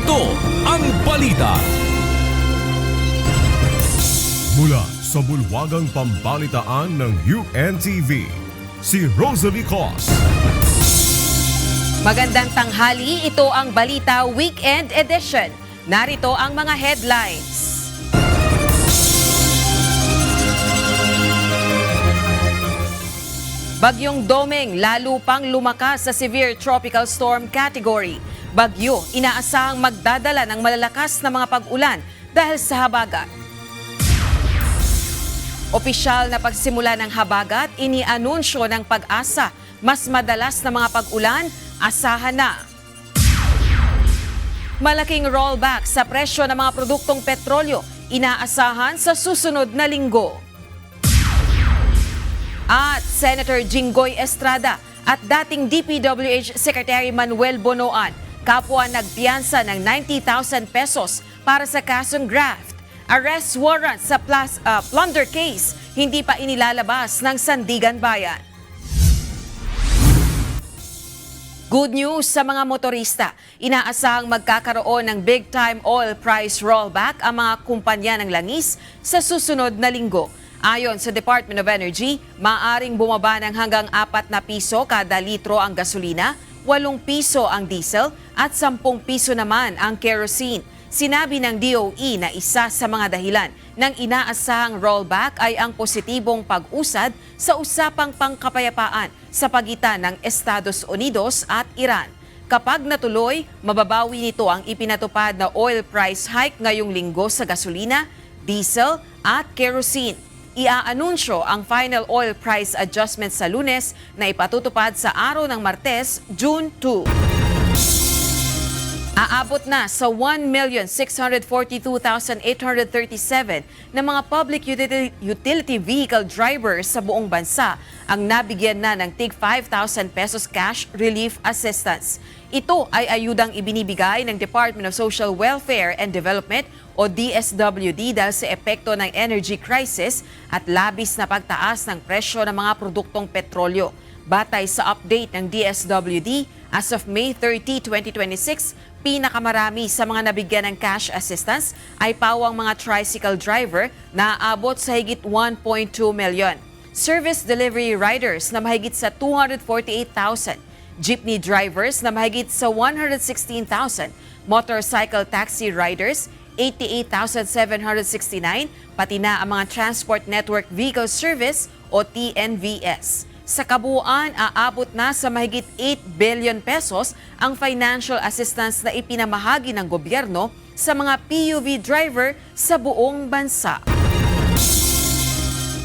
Ito ang balita. Mula sa bulwagang pambalitaan ng UNTV, si Rosalie Cos. Magandang tanghali, ito ang Balita Weekend Edition. Narito ang mga headlines. Bagyong Domeng lalo pang lumakas sa severe tropical storm category. Bagyo inaasahang magdadala ng malalakas na mga pag-ulan dahil sa habagat. Opisyal na pagsimula ng habagat, inianunsyo ng Pag-asa. Mas madalas na mga pag-ulan, asahan na. Malaking rollback sa presyo ng mga produktong petrolyo, inaasahan sa susunod na linggo. At Senator Jinggoy Estrada at dating DPWH Secretary Manuel Bonoan, kapwa nagpiyansa ng 90,000 pesos para sa kasong graft. Arrest warrant sa plunder case, hindi pa inilalabas ng Sandigan Bayan. Good news sa mga motorista. Inaasahang magkakaroon ng big-time oil price rollback ang mga kumpanya ng langis sa susunod na linggo. Ayon sa Department of Energy, maaaring bumaba ng hanggang 4 na piso kada litro ang gasolina, 8 piso ang diesel at 10 piso naman ang kerosene. Sinabi ng DOE na isa sa mga dahilan ng inaasahang rollback ay ang positibong pag-usad sa usapang pangkapayapaan sa pagitan ng Estados Unidos at Iran. Kapag natuloy, mababawi nito ang ipinatupad na oil price hike ngayong linggo sa gasolina, diesel at kerosene. Iaanunsyo ang final oil price adjustment sa Lunes na ipatutupad sa araw ng Martes, June 2. Aabot na sa 1,642,837 na mga public utility vehicle drivers sa buong bansa ang nabigyan na ng tig 5,000 pesos cash relief assistance. Ito ay ayudang ibinibigay ng Department of Social Welfare and Development o DSWD dahil sa epekto ng energy crisis at labis na pagtaas ng presyo ng mga produktong petrolyo. Batay sa update ng DSWD, as of May 30, 2026, pinakamarami sa mga nabigyan ng cash assistance ay pawang mga tricycle driver na aabot sa higit 1.2 million. Service delivery riders na mahigit sa 248,000. Jeepney drivers na mahigit sa 116,000. Motorcycle taxi riders, 88,769, pati na ang mga Transport Network Vehicle Service o TNVS. Sa kabuuan, aabot na sa mahigit 8 billion pesos ang financial assistance na ipinamahagi ng gobyerno sa mga PUV driver sa buong bansa.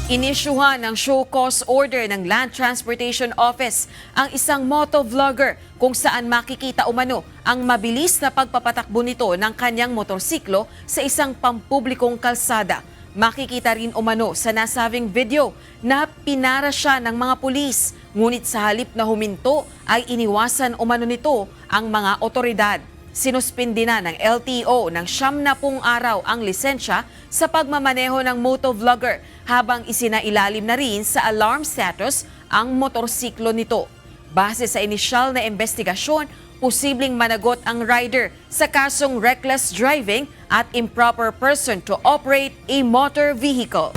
Inisyuhan ng show cause order ng Land Transportation Office ang isang motovlogger kung saan makikita umano ang mabilis na pagpapatakbo nito ng kanyang motorsiklo sa isang pampublikong kalsada. Makikita rin umano sa nasabing video na pinara siya ng mga pulis, ngunit sa halip na huminto ay iniwasan umano nito ang mga otoridad. Sinuspindi na ng LTO ng 70 araw ang lisensya sa pagmamaneho ng motovlogger habang isinailalim na rin sa alarm status ang motorsiklo nito. Base sa inisyal na investigasyon, posibleng managot ang rider sa kasong reckless driving at improper person to operate a motor vehicle.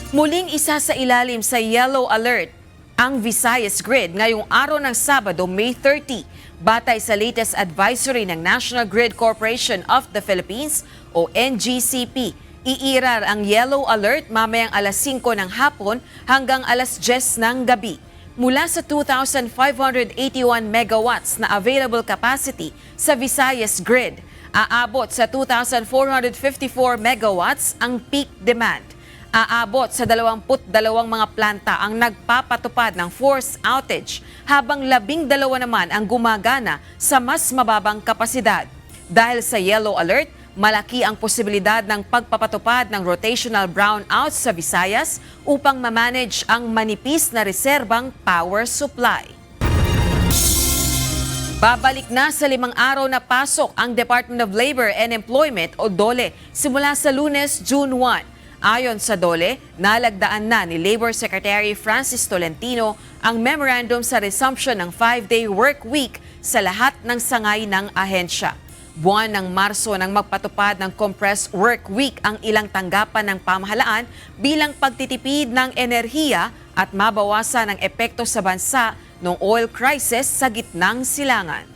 Muling isa sa ilalim sa yellow alert ang Visayas Grid ngayong araw ng Sabado, May 30. Batay sa latest advisory ng National Grid Corporation of the Philippines o NGCP, iiral ang yellow alert mamayang alas 5 ng hapon hanggang alas 10 ng gabi. Mula sa 2,581 megawatts na available capacity sa Visayas Grid, aabot sa 2,454 megawatts ang peak demand. Aabot sa 22 mga planta ang nagpapatupad ng forced outage habang 12 naman ang gumagana sa mas mababang kapasidad. Dahil sa yellow alert, malaki ang posibilidad ng pagpapatupad ng rotational brownouts sa Visayas upang ma-manage ang manipis na reserbang power supply. Babalik na sa 5 araw na pasok ang Department of Labor and Employment o DOLE simula sa Lunes, June 1. Ayon sa DOLE, nalagdaan na ni Labor Secretary Francis Tolentino ang memorandum sa resumption ng 5-day work week sa lahat ng sangay ng ahensya. Buwan ng Marso nang magpatupad ng compressed work week ang ilang tanggapan ng pamahalaan bilang pagtitipid ng enerhiya at mabawasan ang epekto sa bansa ng oil crisis sa gitnang silangan.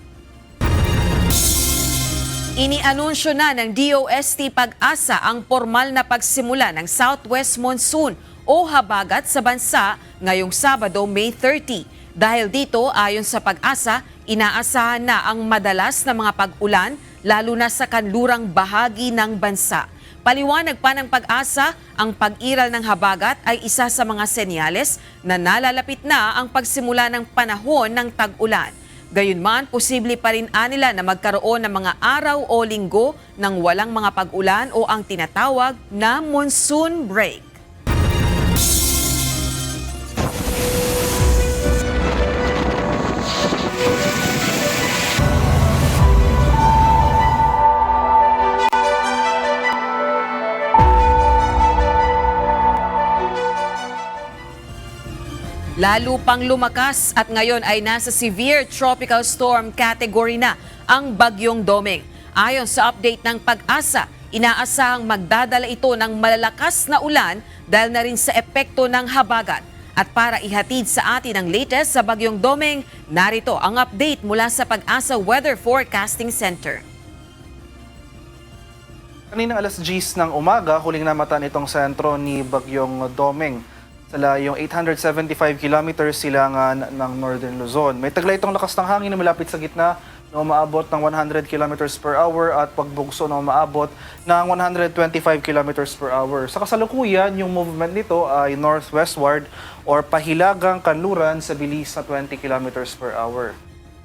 Inianunsyo na ng DOST Pag-asa ang formal na pagsimula ng Southwest Monsoon o habagat sa bansa ngayong Sabado, May 30. Dahil dito, ayon sa Pag-asa, inaasahan na ang madalas na mga pag-ulan lalo na sa kanlurang bahagi ng bansa. Paliwanag pa ng Pag-asa, ang pag-iral ng habagat ay isa sa mga senyales na nalalapit na ang pagsimula ng panahon ng tag-ulan. Gayunman, posible pa rin anila na magkaroon ng mga araw o linggo ng walang mga pag-ulan o ang tinatawag na monsoon break. Lalo pang lumakas at ngayon ay nasa severe tropical storm category na ang Bagyong Doming. Ayon sa update ng Pag-asa, inaasahang magdadala ito ng malalakas na ulan dahil na rin sa epekto ng habagat. At para ihatid sa atin ang latest sa Bagyong Doming, narito ang update mula sa Pag-asa Weather Forecasting Center. Kaninang alas 10 ng umaga, huling namatan itong sentro ni Bagyong Doming sa layong 875 kilometers silangan ng Northern Luzon. May taglay itong lakas ng hangin na malapit sa gitna na umaabot ng 100 kilometers per hour at pagbugso na umaabot ng 125 kilometers per hour. Sa kasalukuyan, yung movement nito ay northwestward or pahilagang kanluran sa bilis na 20 kilometers per hour.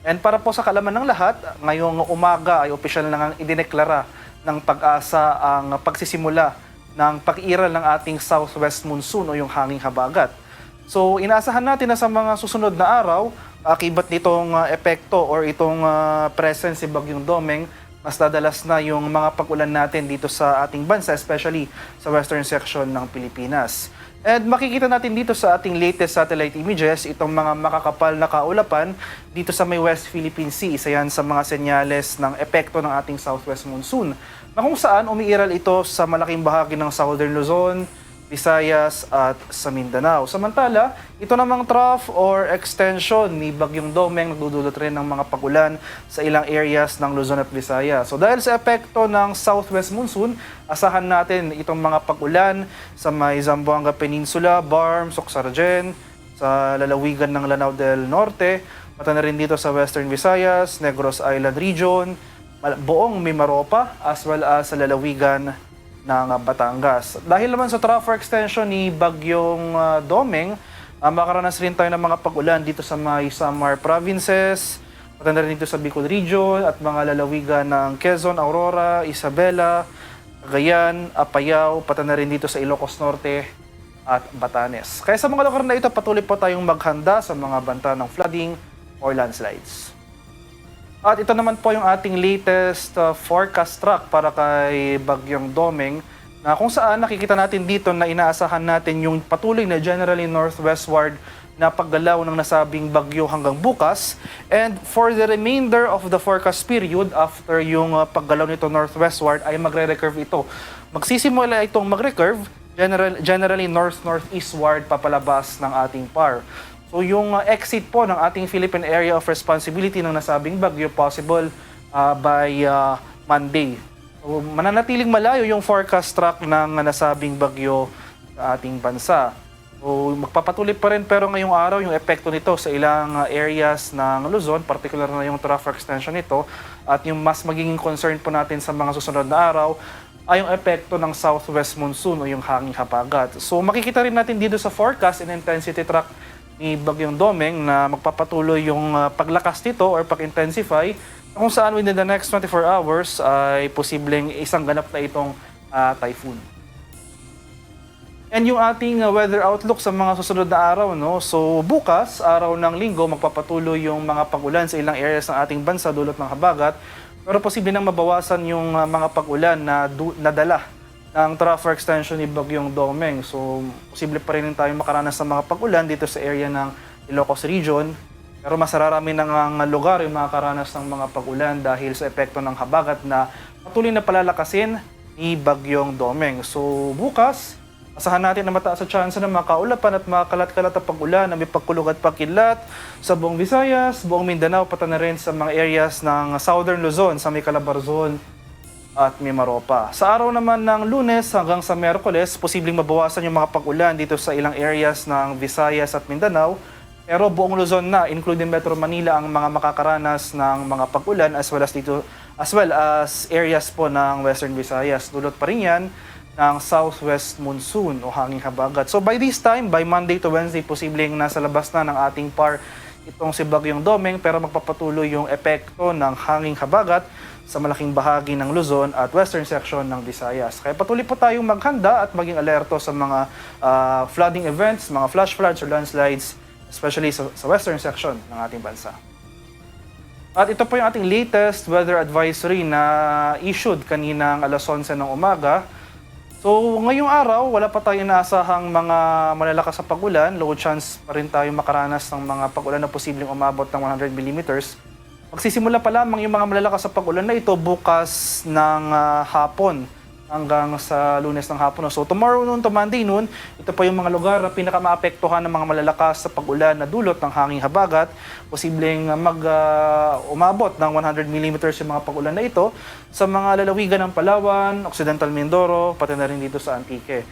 And para po sa kalaman ng lahat, ngayong umaga ay opisyal na ngang idineklara ng Pag-asa ang pagsisimula ng pag-iral ng ating southwest monsoon o yung hanging habagat. So inaasahan natin na sa mga susunod na araw, akibat nitong epekto or itong presence si Bagyong Doming, mas dadalas na yung mga pag-ulan natin dito sa ating bansa, especially sa western section ng Pilipinas. And makikita natin dito sa ating latest satellite images, itong mga makakapal na kaulapan dito sa may West Philippine Sea. Isa yan sa mga senyales ng epekto ng ating southwest monsoon, na kung saan umiiral ito sa malaking bahagi ng Southern Luzon, Visayas at sa Mindanao. Samantala, ito namang trough or extension ni Bagyong Doming nagdudulot rin ng mga pagulan sa ilang areas ng Luzon at Visayas. So dahil sa epekto ng Southwest Monsoon, asahan natin itong mga pagulan sa may Zamboanga Peninsula, Barm, Socsargen, sa lalawigan ng Lanao del Norte, pati na rin dito sa Western Visayas, Negros Island Region, buong Mimaropa, as well as sa lalawigan ng Batangas. Dahil naman sa trough extension ni Bagyong Doming, makaranas rin tayo ng mga pag-ulan dito sa mga Samar provinces, pati na rin dito sa Bicol Region at mga lalawigan ng Quezon, Aurora, Isabela, Cagayan, Apayao, pati na rin dito sa Ilocos Norte at Batanes. Kaya sa mga lugar na ito, patuloy po tayong maghanda sa mga banta ng flooding or landslides. At ito naman po yung ating latest forecast track para kay Bagyong Doming, na kung saan nakikita natin dito na inaasahan natin yung patuloy na generally northwestward na paggalaw ng nasabing bagyo hanggang bukas. And for the remainder of the forecast period, after yung paggalaw nito northwestward, ay magre-recurve ito. Magsisimula itong mag-recurve, generally north-northeastward papalabas ng ating PAR. So yung exit po ng ating Philippine Area of Responsibility ng nasabing bagyo possible by Monday. So mananatiling malayo yung forecast track ng nasabing bagyo sa ating bansa. So magpapatuloy pa rin pero ngayong araw yung epekto nito sa ilang areas ng Luzon, particular na yung trough extension nito, at yung mas magiging concern po natin sa mga susunod na araw ay yung epekto ng southwest monsoon o yung hanging habagat. So makikita rin natin dito sa forecast and intensity track ni Bagyong Doming na magpapatuloy yung paglakas nito or pag-intensify, kung saan within the next 24 hours ay posibleng isang ganap na itong typhoon. And yung ating weather outlook sa mga susunod na araw, no? So bukas, araw ng linggo, magpapatuloy yung mga pag-ulan sa ilang areas ng ating bansa dulot ng habagat, pero posible nang mabawasan yung mga pag-ulan na nadala ng trough extension ni Bagyong Doming. So, posible pa rin tayo makaranas ng mga pag-ulan dito sa area ng Ilocos Region, Pero mas rarami na nga lugar yung makakaranas ng mga pag-ulan dahil sa epekto ng habagat na patuloy na palalakasin ni Bagyong Domeng. So bukas, asahan natin na mataas sa tsansa ng makaulapan at makalat-kalat na pag-ulan na may pagkulog at pagkidlat sa buong Visayas, buong Mindanao, pati na rin sa mga areas ng Southern Luzon, sa may Calabarzon at Mimaropa. Sa araw naman ng Lunes hanggang sa Miyerkules, posibleng mabawasan yung mga pag-ulan dito sa ilang areas ng Visayas at Mindanao. Pero buong Luzon na, including Metro Manila, ang mga makakaranas ng mga pag-ulan as well as areas po ng Western Visayas. Dulot pa rin yan ng southwest monsoon o hanging habagat. So by this time, by Monday to Wednesday, posibleng nasa labas na ng ating par itong si Bagyong Domeng, pero magpapatuloy yung epekto ng hanging habagat sa malaking bahagi ng Luzon at western section ng Visayas. Kaya patuloy po tayong maghanda at maging alerto sa mga flooding events, mga flash floods or landslides, especially sa western section ng ating bansa. At ito po yung ating latest weather advisory na issued kaninang alas 11 ng umaga. So ngayong araw, wala pa tayong inaasahang mga malalakas sa pag-ulan. Low chance pa rin tayo makaranas ng mga pag-ulan na posibleng umabot ng 100 mm. Magsisimula pa lamang yung mga malalakas sa pag-ulan na ito bukas ng hapon hanggang sa Lunes ng hapon. So tomorrow noon to Monday noon, ito po yung mga lugar na pinakamaapektuhan ng mga malalakas sa pag-ulan na dulot ng hanging habagat. Posibleng umabot ng 100 mm yung mga pag-ulan na ito sa mga lalawigan ng Palawan, Occidental Mindoro, pati na rin dito sa Antique.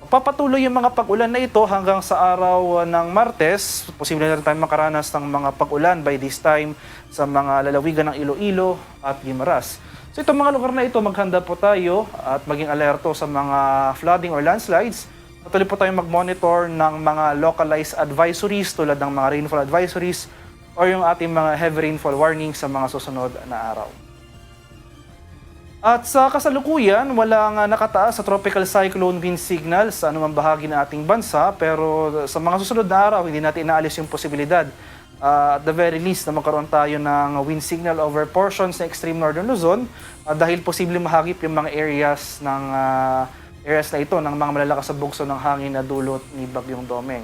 Papatuloy yung mga pag-ulan na ito hanggang sa araw ng Martes. Posible na rin tayo makaranas ng mga pag-ulan by this time sa mga lalawigan ng Iloilo at Guimaras. So itong mga lugar na ito, maghanda po tayo at maging alerto sa mga flooding or landslides. Patuloy po tayong mag-monitor ng mga localized advisories tulad ng mga rainfall advisories or yung ating mga heavy rainfall warnings sa mga susunod na araw. At sa kasalukuyan, walang nakataas sa tropical cyclone wind signal sa anumang bahagi ng ating bansa, pero sa mga susunod na araw, hindi natin inaalis yung posibilidad at the very least na magkaroon tayo ng wind signal over portions ng extreme northern Luzon dahil posibleng mahagip yung mga areas na ito ng mga malalakas sa bugso ng hangin na dulot ni Bagyong Domeng.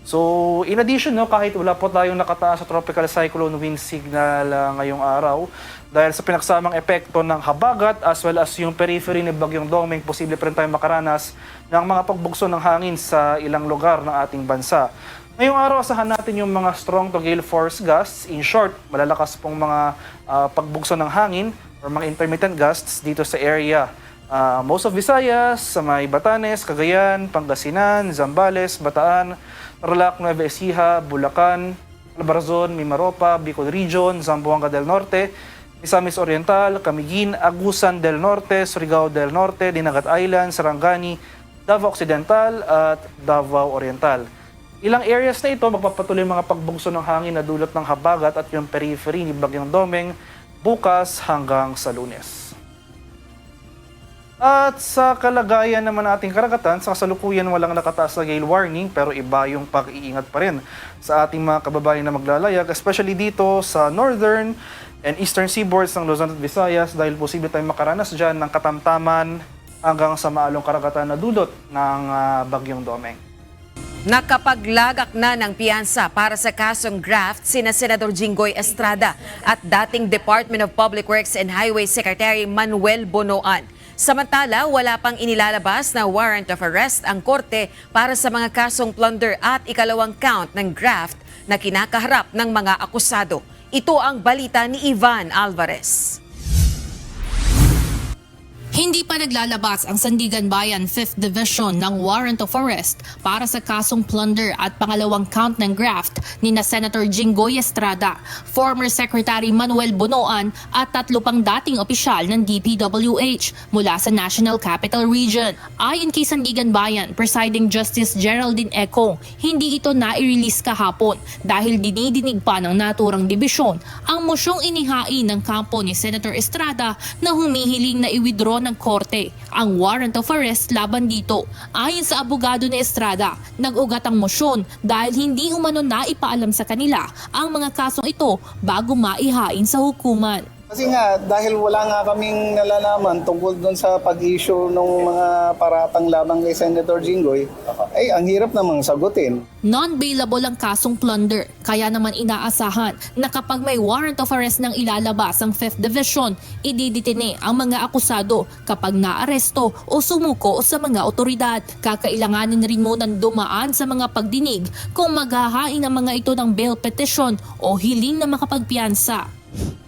So, in addition, kahit wala po tayong nakataas sa tropical cyclone wind signal ngayong araw, dahil sa pinagsamang epekto ng habagat as well as yung periphery ni Bagyong Domeng, posible pa rin tayong makaranas ng mga pagbugso ng hangin sa ilang lugar ng ating bansa. Ngayong araw, asahan natin yung mga strong to gale force gusts. In short, malalakas pong mga pagbugso ng hangin or mga intermittent gusts dito sa area. Most of Visayas, sa may Batanes, Cagayan, Pangasinan, Zambales, Bataan, Tarlac, Nueva Ecija, Bulacan, Calabarzon, Mimaropa, Bicol Region, Zamboanga del Norte, Misamis Oriental, Camiguin, Agusan del Norte, Surigao del Norte, Dinagat Island, Sarangani, Davao Occidental at Davao Oriental. Ilang areas na ito magpapatuloy mga pagbugso ng hangin na dulot ng habagat at yung periphery ni Bagyong Domeng bukas hanggang sa Lunes. At sa kalagayan naman ating karagatan, sa kasalukuyan walang nakataas na gale warning pero iba yung pag-iingat pa rin sa ating mga kababayan na maglalayag, especially dito sa northern and eastern seaboards ng Luzon at Visayas dahil posible tayong makaranas dyan ng katamtaman hanggang sa maalong karagatan na dulot ng Bagyong Domeng. Nakapaglagak na ng piyansa para sa kasong graft sina Senador Jinggoy Estrada at dating Department of Public Works and Highways Secretary Manuel Bonoan. Samantala, wala pang inilalabas na warrant of arrest ang korte para sa mga kasong plunder at ikalawang count ng graft na kinakaharap ng mga akusado. Ito ang balita ni Ivan Alvarez. Hindi pa naglalabas ang Sandigan Bayan 5th Division ng warrant of arrest para sa kasong plunder at pangalawang count ng graft ni na Senator Jinggoy Estrada, former Secretary Manuel Bonoan at 3 pang dating opisyal ng DPWH mula sa National Capital Region. Ayon kay Sandigan Bayan, Presiding Justice Geraldine Eco, hindi ito na-release kahapon dahil dinidinig pa ng naturang dibisyon ang mosyong inihain ng kampo ni Senator Estrada na humihiling na i-withdraw ng korte ang warrant of arrest laban dito. Ayon sa abogado ni Estrada, nag-ugat ang mosyon dahil hindi umano na ipaalam sa kanila ang mga kasong ito bago maihain sa hukuman. Kasi nga, dahil wala nga kaming nalalaman tungkol doon sa pag-issue ng mga paratang lamang kay Senator Jinggoy, ay ang hirap namang sagutin. Non-bailable ang kasong plunder, kaya naman inaasahan na kapag may warrant of arrest ng ilalabas ang 5th Division, ididetine ang mga akusado kapag naaresto o sumuko sa mga otoridad. Kakailanganin rin munang dumaan sa mga pagdinig kung maghahain ang mga ito ng bail petition o hiling na makapagpiyansa.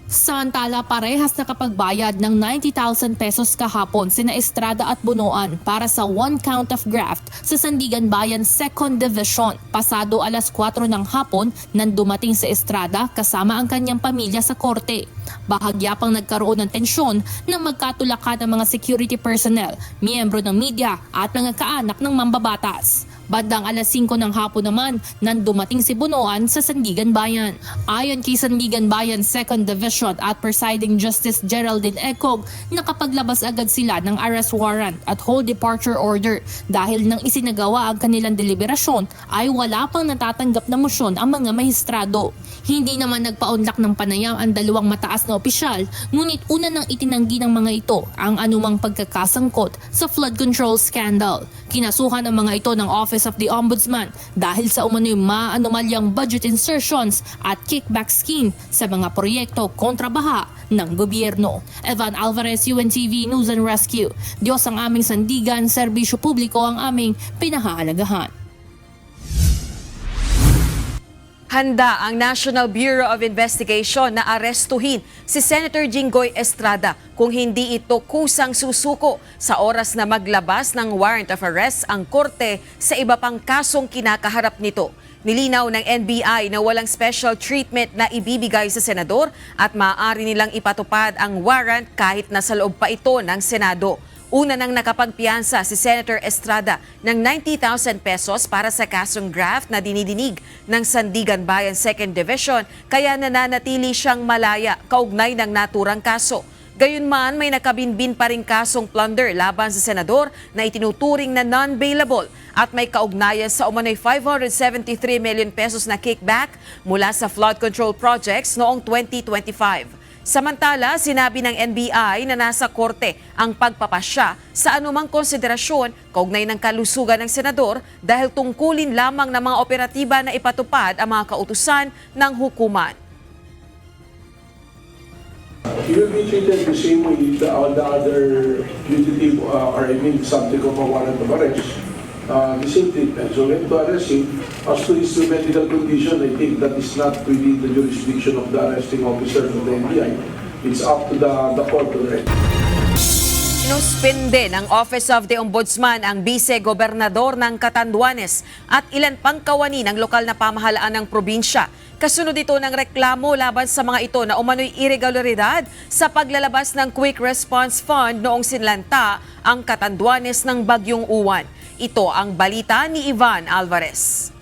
Samantala, parehas nakapagbayad ng 90,000 pesos kahapon sina Estrada at Bunoan para sa 1 count of graft sa Sandigan Bayan 2nd Division. Pasado alas 4 ng hapon nang dumating si Estrada kasama ang kanyang pamilya sa korte. Bahagya pang nagkaroon ng tensyon nang magkatulakan ng mga security personnel, miyembro ng media at mga kaanak ng mambabatas. Bandang alas 5 ng hapon naman nang dumating si Bunoan sa Sandigan Bayan. Ayon kay Sandigan Bayan 2nd Division at Presiding Justice Geraldine Ecog, nakapaglabas agad sila ng arrest warrant at whole departure order dahil nang isinagawa ang kanilang deliberasyon ay wala pang natatanggap na motion ang mga maestrado. Hindi naman nagpaunlak ng panayam ang dalawang mataas na opisyal, ngunit una nang itinanggi ng mga ito ang anumang pagkakasangkot sa flood control scandal. Kinasuhan ng mga ito ng Office of the Ombudsman dahil sa umano'y maanomalyang budget insertions at kickback scheme sa mga proyekto kontrabaha ng gobyerno. Evan Alvarez, UNTV News and Rescue. Diyos ang aming sandigan, serbisyo publiko ang aming pinahahalagahan. Handa ang National Bureau of Investigation na arestuhin si Senator Jinggoy Estrada kung hindi ito kusang susuko sa oras na maglabas ng warrant of arrest ang korte sa iba pang kasong kinakaharap nito. Nilinaw ng NBI na walang special treatment na ibibigay sa senador at maaari nilang ipatupad ang warrant kahit nasa loob pa ito ng Senado. Una nang nakapagpiyansa si Senator Estrada ng 90,000 pesos para sa kasong graft na dinidinig ng Sandigan Bayan 2nd Division, kaya nananatili siyang malaya kaugnay ng naturang kaso. Gayunman, may nakabinbin pa ring kasong plunder laban sa senador na itinuturing na non-bailable at may kaugnayan sa umano'y 573 million pesos na kickback mula sa flood control projects noong 2025. Samantala, sinabi ng NBI na nasa korte ang pagpapasya sa anumang konsiderasyon kaugnay ng kalusugan ng senador dahil tungkulin lamang ng mga operatiba na ipatupad ang mga kautusan ng hukuman. He will be treated the same way all the other fugitive subject of a warrant of arrest. The same treatment. So when to arrest him, as to his medical condition, I think that is not within the jurisdiction of the arresting officer of the NBI. It's up to the court already. Sinuspinde ng Office of the Ombudsman ang Vice-Gobernador ng Catanduanes at ilan pang kawani ng lokal na pamahalaan ng probinsya. Kasunod ito ng reklamo laban sa mga ito na umano'y irregularidad sa paglalabas ng Quick Response Fund noong sinlanta ang Catanduanes ng Bagyong Uwan. Ito ang balita ni Ivan Alvarez.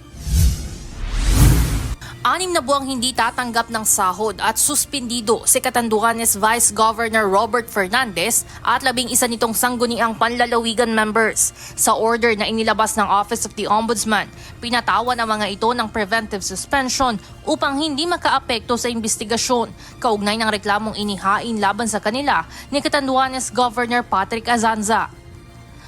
6 na buwang hindi tatanggap ng sahod at suspindido si Catanduanes Vice Governor Robert Fernandez at 11 nitong sangguniang panlalawigan members. Sa order na inilabas ng Office of the Ombudsman, pinatawan ang mga ito ng preventive suspension upang hindi makaapekto sa investigasyon kaugnay ng reklamong inihain laban sa kanila ni Catanduanes Governor Patrick Azanza.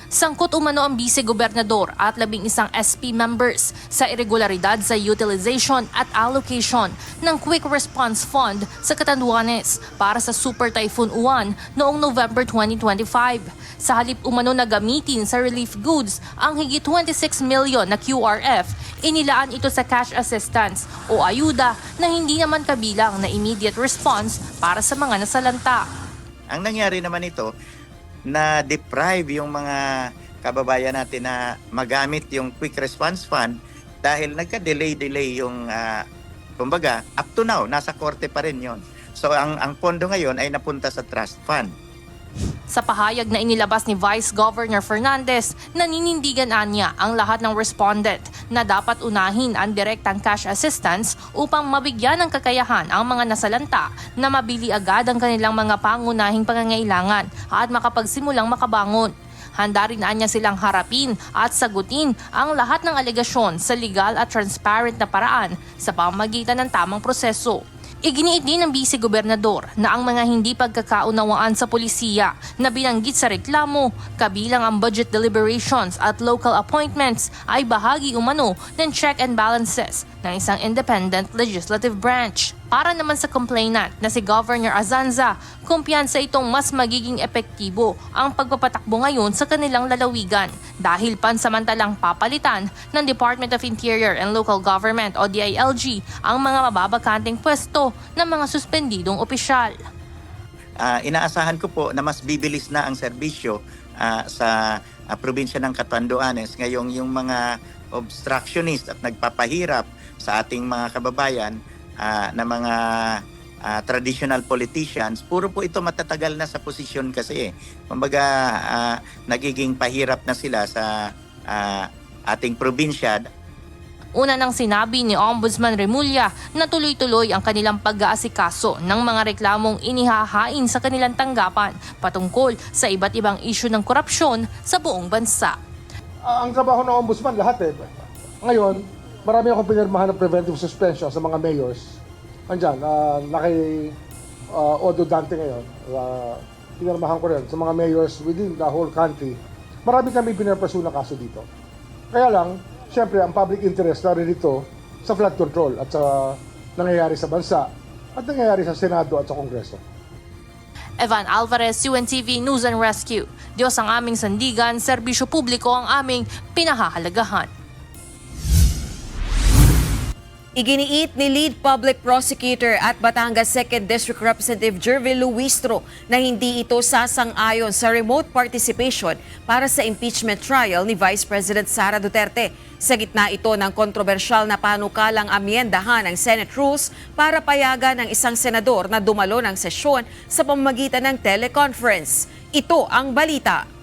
Sangkot umano ang Vice-Gobernador at 11 SP members sa irregularidad sa utilization at allocation ng Quick Response Fund sa Catanduanes para sa Super Typhoon Uwan noong November 2025. Sa halip umano na gamitin sa relief goods ang higit 26 million na QRF, inilaan ito sa cash assistance o ayuda na hindi naman kabilang na immediate response para sa mga nasalanta. Ang nangyari naman ito, na deprive yung mga kababayan natin na magamit yung Quick Response Fund dahil nagka-delay yung kumbaga up to now nasa korte pa rin yon. So ang pondo ngayon ay napunta sa trust fund. Sa pahayag na inilabas ni Vice Governor Fernandez, naninindigan niya ang lahat ng respondent na dapat unahin ang direktang cash assistance upang mabigyan ng kakayahan ang mga nasalanta na mabili agad ang kanilang mga pangunahing pangangailangan at makapagsimulang makabangon. Handa rin niya silang harapin at sagutin ang lahat ng alegasyon sa legal at transparent na paraan sa pamamagitan ng tamang proseso. Iginiit din ng Vice-Gobernador na ang mga hindi pagkakaunawaan sa polisiya na binanggit sa reklamo, kabilang ang budget deliberations at local appointments ay bahagi umano ng check and balances ng isang independent legislative branch. Para naman sa complainant na si Governor Azanza, kumpiyansa itong mas magiging epektibo ang pagpapatakbo ngayon sa kanilang lalawigan dahil pansamantalang papalitan ng Department of Interior and Local Government o DILG ang mga mababakanteng pwesto ng mga suspendidong opisyal. Inaasahan ko po na mas bibilis na ang serbisyo sa probinsya ng Catanduanes. Ngayong yung mga obstructionist at nagpapahirap sa ating mga kababayan na mga traditional politicians, puro po ito matatagal na sa posisyon kasi. Kumbaga, nagiging pahirap na sila sa ating probinsya. Una nang sinabi ni Ombudsman Remulla na tuloy-tuloy ang kanilang pag-aasikaso ng mga reklamong inihahain sa kanilang tanggapan patungkol sa iba't ibang isyu ng korupsyon sa buong bansa. Ang trabaho ng ombudsman lahat Ngayon, marami akong pinirmahan ng preventive suspension sa mga mayors. Andyan, Odo Dante ngayon. Pinirmahan ko rin sa mga mayors within the whole country. Marami kami pinirpaso na kaso dito. Kaya lang, siyempre, ang public interest na rin ito sa flood control at sa nangyayari sa bansa at nangyayari sa Senado at sa Kongreso. Evan Alvarez, UNTV News and Rescue. Diyos ang aming sandigan, serbisyo publiko ang aming pinahahalagahan. Iginiit ni Lead Public Prosecutor at Batangas 2nd District Representative Jervil Luistro na hindi ito sasang-ayon sa remote participation para sa impeachment trial ni Vice President Sara Duterte. Sa gitna ito ng kontrobersyal na panukalang amyendahan ng Senate rules para payagan ng isang senador na dumalo ng sesyon sa pamamagitan ng teleconference. Ito ang balita.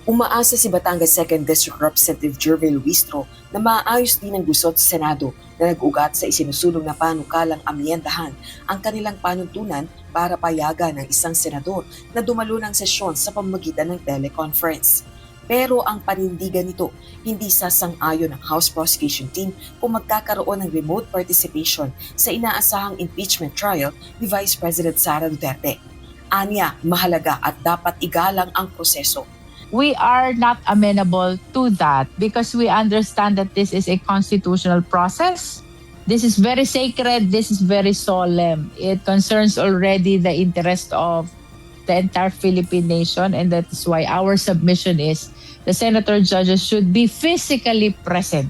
Umaasa si Batangas 2nd District Representative Jervil Luistro na maayos din ang gusot sa Senado na nag-ugat sa isinusulong na panukalang amyendahan ang kanilang panuntunan para payagan ng isang senador na dumalo ng sesyon sa pamamagitan ng teleconference. Pero ang panindigan nito, hindi sasang-ayon ng House Prosecution Team kung magkakaroon ng remote participation sa inaasahang impeachment trial ni Vice President Sara Duterte. Anya, mahalaga at dapat igalang ang proseso. We are not amenable to that because we understand that this is a constitutional process. This is very sacred. This is very solemn. It concerns already the interest of the entire Philippine nation, and that is why our submission is the senator judges should be physically present.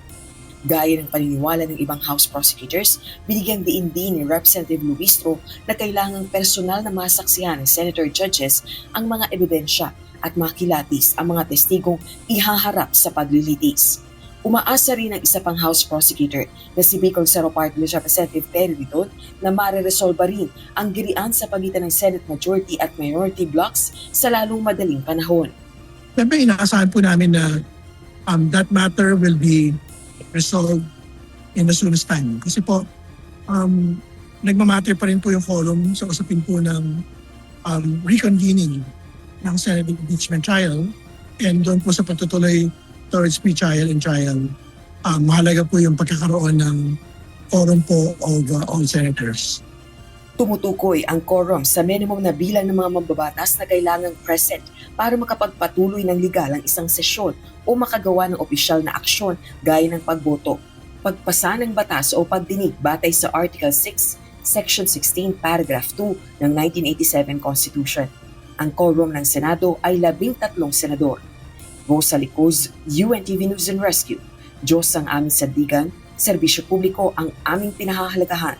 Gaya ng paniniwala ng ibang House prosecutors, binigyang diin din ni Representative Luistro na kailangang personal na masaksihan ng senator judges ang mga ebidensya at makilatis ang mga testigong ihaharap sa paglilitis. Umaasa rin ang isa pang House prosecutor na si Bicol Cerro Party List Representative Terry Vidon na mareresolba rin ang girian sa pagitan ng Senate Majority at Minority Blocks sa lalong madaling panahon. Siyempre, inaasahan po namin na that matter will be resolved in the soonest time. Kasi po, nagmamatter pa rin po yung forum sa usapin po ng reconvening ng Senate impeachment trial, and doon po sa patutuloy towards pre-trial and trial, mahalaga po yung pagkakaroon ng quorum po of all senators. Tumutukoy ang quorum sa minimum na bilang ng mga mambabatas na kailangang present para makapagpatuloy ng legal ang isang sesyon o makagawa ng opisyal na aksyon gaya ng pagboto, pagpasa ng batas o pagdinig batay sa Article 6, Section 16, Paragraph 2 ng 1987 Constitution. Ang quorum ng Senado ay 13 senador. Rosa Licuz, UNTV News and Rescue. Diyos ang aming sandigan, serbisyo publiko ang aming pinahahalagahan.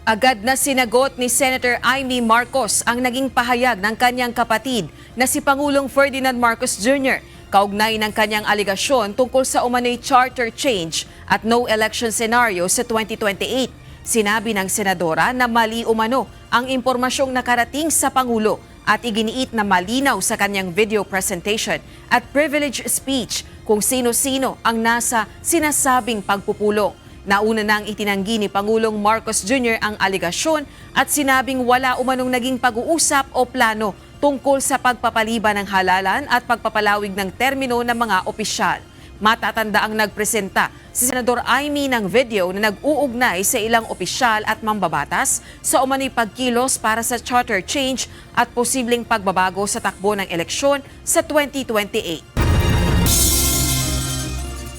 Agad na sinagot ni Senator Amy Marcos ang naging pahayag ng kanyang kapatid na si Pangulong Ferdinand Marcos Jr. kaugnay ng kanyang aligasyon tungkol sa umano'y charter change at no election scenario sa 2028. Sinabi ng senadora na mali umano ang impormasyong nakarating sa Pangulo at iginiit na malinaw sa kanyang video presentation at privilege speech kung sino-sino ang nasa sinasabing pagpupulong. Nauna nang itinanggi ni Pangulong Marcos Jr. ang aligasyon at sinabing wala umanong naging pag-uusap o plano tungkol sa pagpapaliban ng halalan at pagpapalawig ng termino ng mga opisyal. Matatanda ang nagpresenta si Senador Amy ng video na nag-uugnay sa ilang opisyal at mambabatas sa umano'y pagkilos para sa charter change at posibleng pagbabago sa takbo ng eleksyon sa 2028.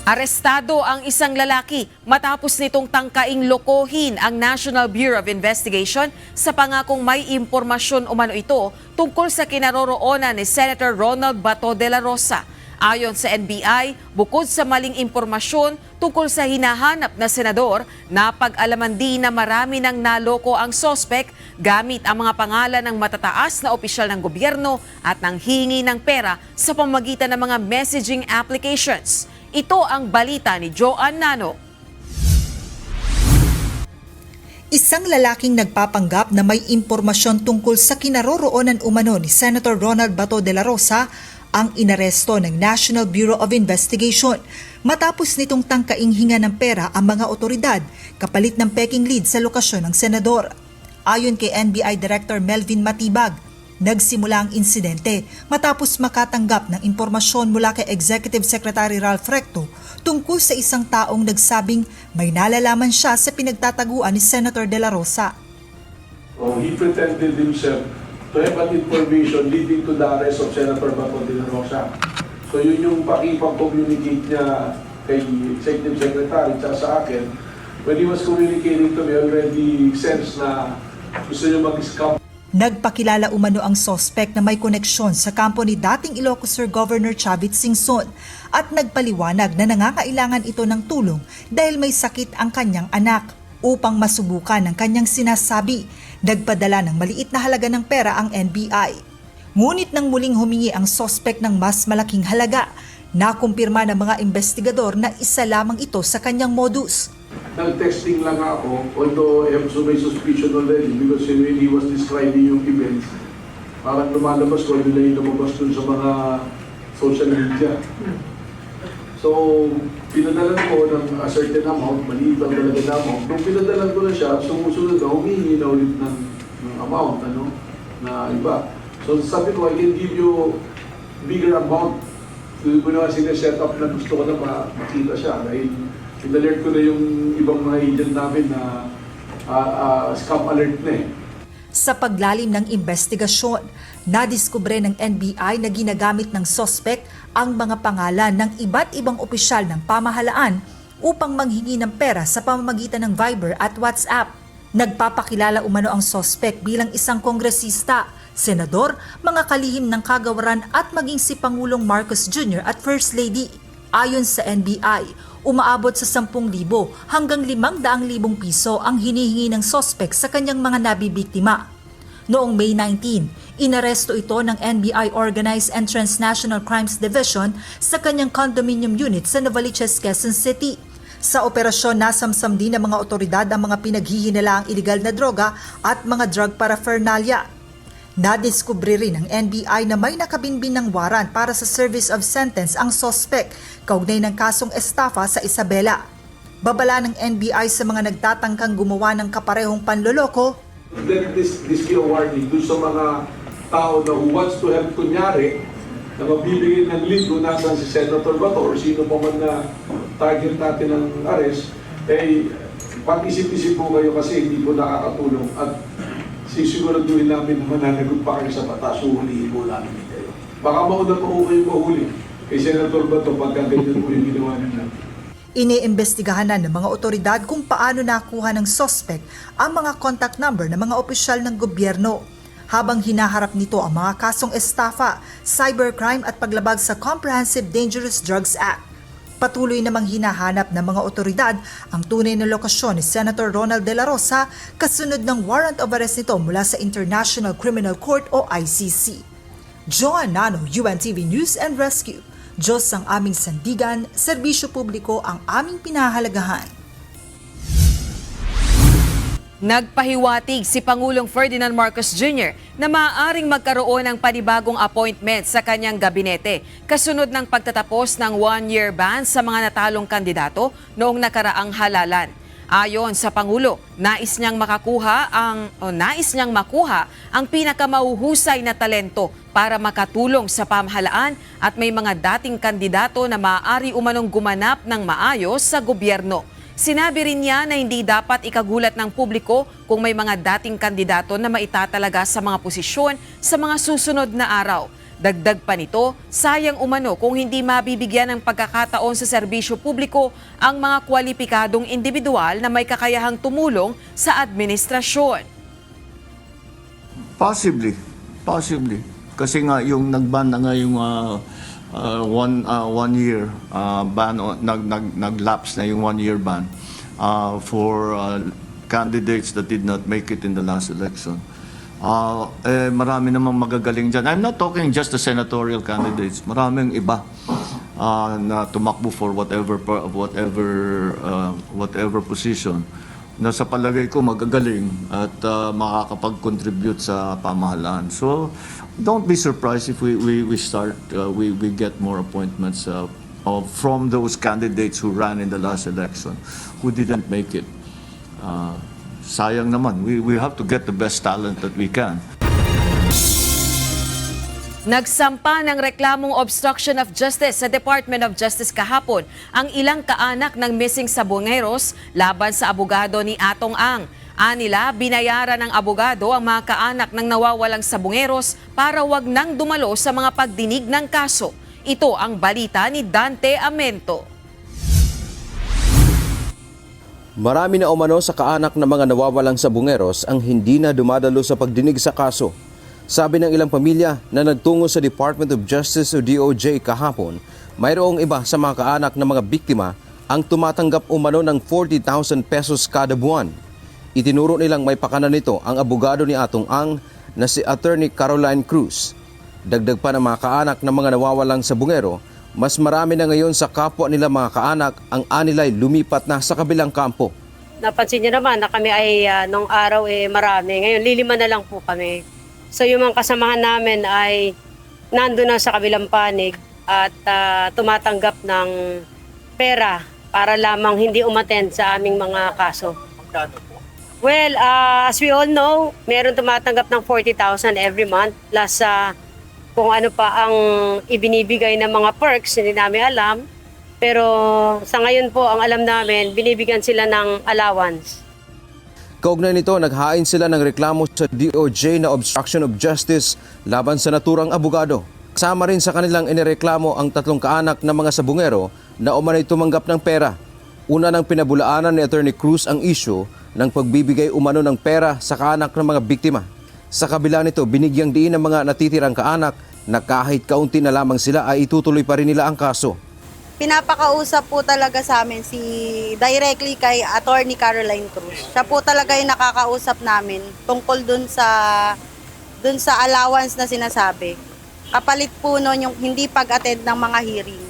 Arestado ang isang lalaki matapos nitong tangkaing lokohin ang National Bureau of Investigation sa pangakong may impormasyon umano ito tungkol sa kinaroroonan ni Senator Ronald Bato de la Rosa. Ayon sa NBI, bukod sa maling impormasyon tungkol sa hinahanap na senador, napag-alaman din na marami nang naloko ang sospek gamit ang mga pangalan ng matataas na opisyal ng gobyerno at nanghingi ng pera sa pamamagitan ng mga messaging applications. Ito ang balita ni Joanne Nano. Isang lalaking nagpapanggap na may impormasyon tungkol sa kinaroroonan umano ni Senator Ronald Bato de la Rosa ang inaresto ng National Bureau of Investigation matapos nitong tangkaing hinga ng pera ang mga otoridad kapalit ng peking lead sa lokasyon ng senador. Ayon kay NBI Director Melvin Matibag, nagsimula ang insidente matapos makatanggap ng impormasyon mula kay Executive Secretary Ralph Recto tungkol sa isang taong nagsabing may nalalaman siya sa pinagtataguan ni Senator de la Rosa. He pretended himself to have an information leading to the arrest of Senator Bato de la Rosa. So yun yung pakipag-communicate niya kay Executive Secretary at sa akin. When he was communicating to me, already sense na gusto niya mag-scam. Nagpakilala umano ang sospek na may koneksyon sa kampo ni dating Ilocos Sur Governor Chavit Singson at nagpaliwanag na nangangailangan ito ng tulong dahil may sakit ang kanyang anak. Upang masubukan ang kanyang sinasabi, nagpadala ng maliit na halaga ng pera ang NBI. Ngunit nang muling humingi ang sospek ng mas malaking halaga, nakumpirma ng mga investigador na isa lamang ito sa kanyang modus. Nag-texting lang ako, although I have so may suspicion already because when he was describing yung events, parang lumalabas ko, yun na yung lumabas dun sa mga social media. So, pinadalan ko ng a certain amount, maliit ang talaga na amount. Nung pinadalan ko na siya, sumusunod na, humingi na ulit ng amount, na iba. So, sabi ko, I can give you bigger amount. Doon ko na sineset up na gusto ko na makita siya dahil in-alert ko na yung ibang mga agent namin na scam alert na eh. Sa paglalim ng investigasyon, nadiskubre ng NBI na ginagamit ng sospek ang mga pangalan ng iba't ibang opisyal ng pamahalaan upang manghingi ng pera sa pamamagitan ng Viber at WhatsApp. Nagpapakilala umano ang sospek bilang isang kongresista, senador, mga kalihim ng kagawaran at maging si Pangulong Marcos Jr. at First Lady. Ayon sa NBI, umaabot sa 10,000 hanggang 500,000 piso ang hinihingi ng sospek sa kanyang mga nabibiktima. Noong May 19, inaresto ito ng NBI Organized and Transnational Crimes Division sa kanyang condominium unit sa Novaliches, Quezon City. Sa operasyon, nasamsam din ng mga otoridad ang mga pinaghihinalaang iligal na droga at mga drug paraphernalia. Nadiskubre rin ng NBI na may nakabinbin ng waran para sa service of sentence ang sospek kaugnay ng kasong estafa sa Isabela. Babala ng NBI sa mga nagtatangkang gumawa ng kaparehong panloloko. Let this be a warning dun sa mga tao na who wants to help kunyari na mabibigyan ng lead kung nasan si Senator Bato or sino pa man na target natin ng arrest, pag-isip-isip po kayo kasi hindi po nakakatulong at sisiguraduhin namin na mananagot pa kayo sa batas, uhulihin po namin kayo. Baka mauna pa po kayo mahuli kay Senator Bato pagka ganyan po yung ginawa nila. Iniimbestigahan na ng mga otoridad kung paano nakuha ng sospek ang mga contact number ng mga opisyal ng gobyerno habang hinaharap nito ang mga kasong estafa, cybercrime at paglabag sa Comprehensive Dangerous Drugs Act. Patuloy namang hinahanap ng mga otoridad ang tunay na lokasyon ni Senator Ronald de la Rosa kasunod ng warrant of arrest nito mula sa International Criminal Court o ICC. Joanne Nano, UNTV News and Rescue. Diyos ang aming sandigan, serbisyo publiko ang aming pinahalagahan. Nagpahiwatig si Pangulong Ferdinand Marcos Jr. na maaaring magkaroon ng panibagong appointment sa kanyang gabinete kasunod ng pagtatapos ng one-year ban sa mga natalong kandidato noong nakaraang halalan. Ayon sa Pangulo, nais niyang makuha ang pinakamahuhusay na talento para makatulong sa pamahalaan at may mga dating kandidato na maaari umanong gumanap ng maayos sa gobyerno. Sinabi rin niya na hindi dapat ikagulat ng publiko kung may mga dating kandidato na maitatalaga sa mga posisyon sa mga susunod na araw. Dagdag pa nito, sayang umano kung hindi mabibigyan ng pagkakataon sa serbisyo publiko ang mga kwalipikadong individual na may kakayahang tumulong sa administrasyon. Possibly. Kasi nga yung nag-ban na nga yung one year ban, nag-lapse na yung 1 year ban for candidates that did not make it in the last election. Marami namang magagaling dyan. I'm not talking just the senatorial candidates. Maraming iba na tumakbo for whatever position na sa palagay ko magagaling at makakapag-contribute sa pamahalaan. So don't be surprised if we get more appointments from those candidates who ran in the last election who didn't make it. Sayang naman. We have to get the best talent that we can. Nagsampa ng reklamong obstruction of justice sa Department of Justice kahapon ang ilang kaanak ng missing sabongeros laban sa abogado ni Atong Ang. Anila, binayaran ng abogado ang mga kaanak ng nawawalang sabongeros para wag nang dumalo sa mga pagdinig ng kaso. Ito ang balita ni Dante Amento. Marami na umano sa kaanak ng mga nawawalang sabongeros ang hindi na dumadalo sa pagdinig sa kaso. Sabi ng ilang pamilya na nagtungo sa Department of Justice o DOJ kahapon, mayroong iba sa mga kaanak ng mga biktima ang tumatanggap umano ng 40,000 pesos kada buwan. Itinuro nilang may pakana nito ang abogado ni Atong Ang na si Attorney Caroline Cruz. Dagdag pa ng mga kaanak ng mga nawawalang sabongero, mas marami na ngayon sa kapwa nila mga kaanak ang anilay lumipat na sa kabilang kampo. Napansin niyo naman na kami ay nung araw marami. Ngayon lilima na lang po kami. So yung mga kasamahan namin ay nandun na sa kabilang panig at tumatanggap ng pera para lamang hindi umattend sa aming mga kaso. Well, as we all know, meron tumatanggap ng 40,000 every month plus kung ano pa ang ibinibigay ng mga perks, hindi namin alam. Pero sa ngayon po, ang alam namin, binibigyan sila ng allowance. Kaugnay nito, naghain sila ng reklamo sa DOJ na obstruction of justice laban sa naturang abogado. Kasama rin sa kanilang inireklamo ang 3 kaanak ng mga sabongero na umanay tumanggap ng pera. Una nang pinabulaanan ni Attorney Cruz ang issue ng pagbibigay umano ng pera sa kaanak ng mga biktima. Sa kabila nito, binigyang diin ng mga natitirang kaanak na kahit kaunti na lamang sila ay itutuloy pa rin nila ang kaso. Pinapakausap po talaga sa amin directly kay Attorney Caroline Cruz. Siya po talaga yung nakakausap namin tungkol dun sa allowance na sinasabi. Kapalit po nun yung hindi pag-attend ng mga hearing.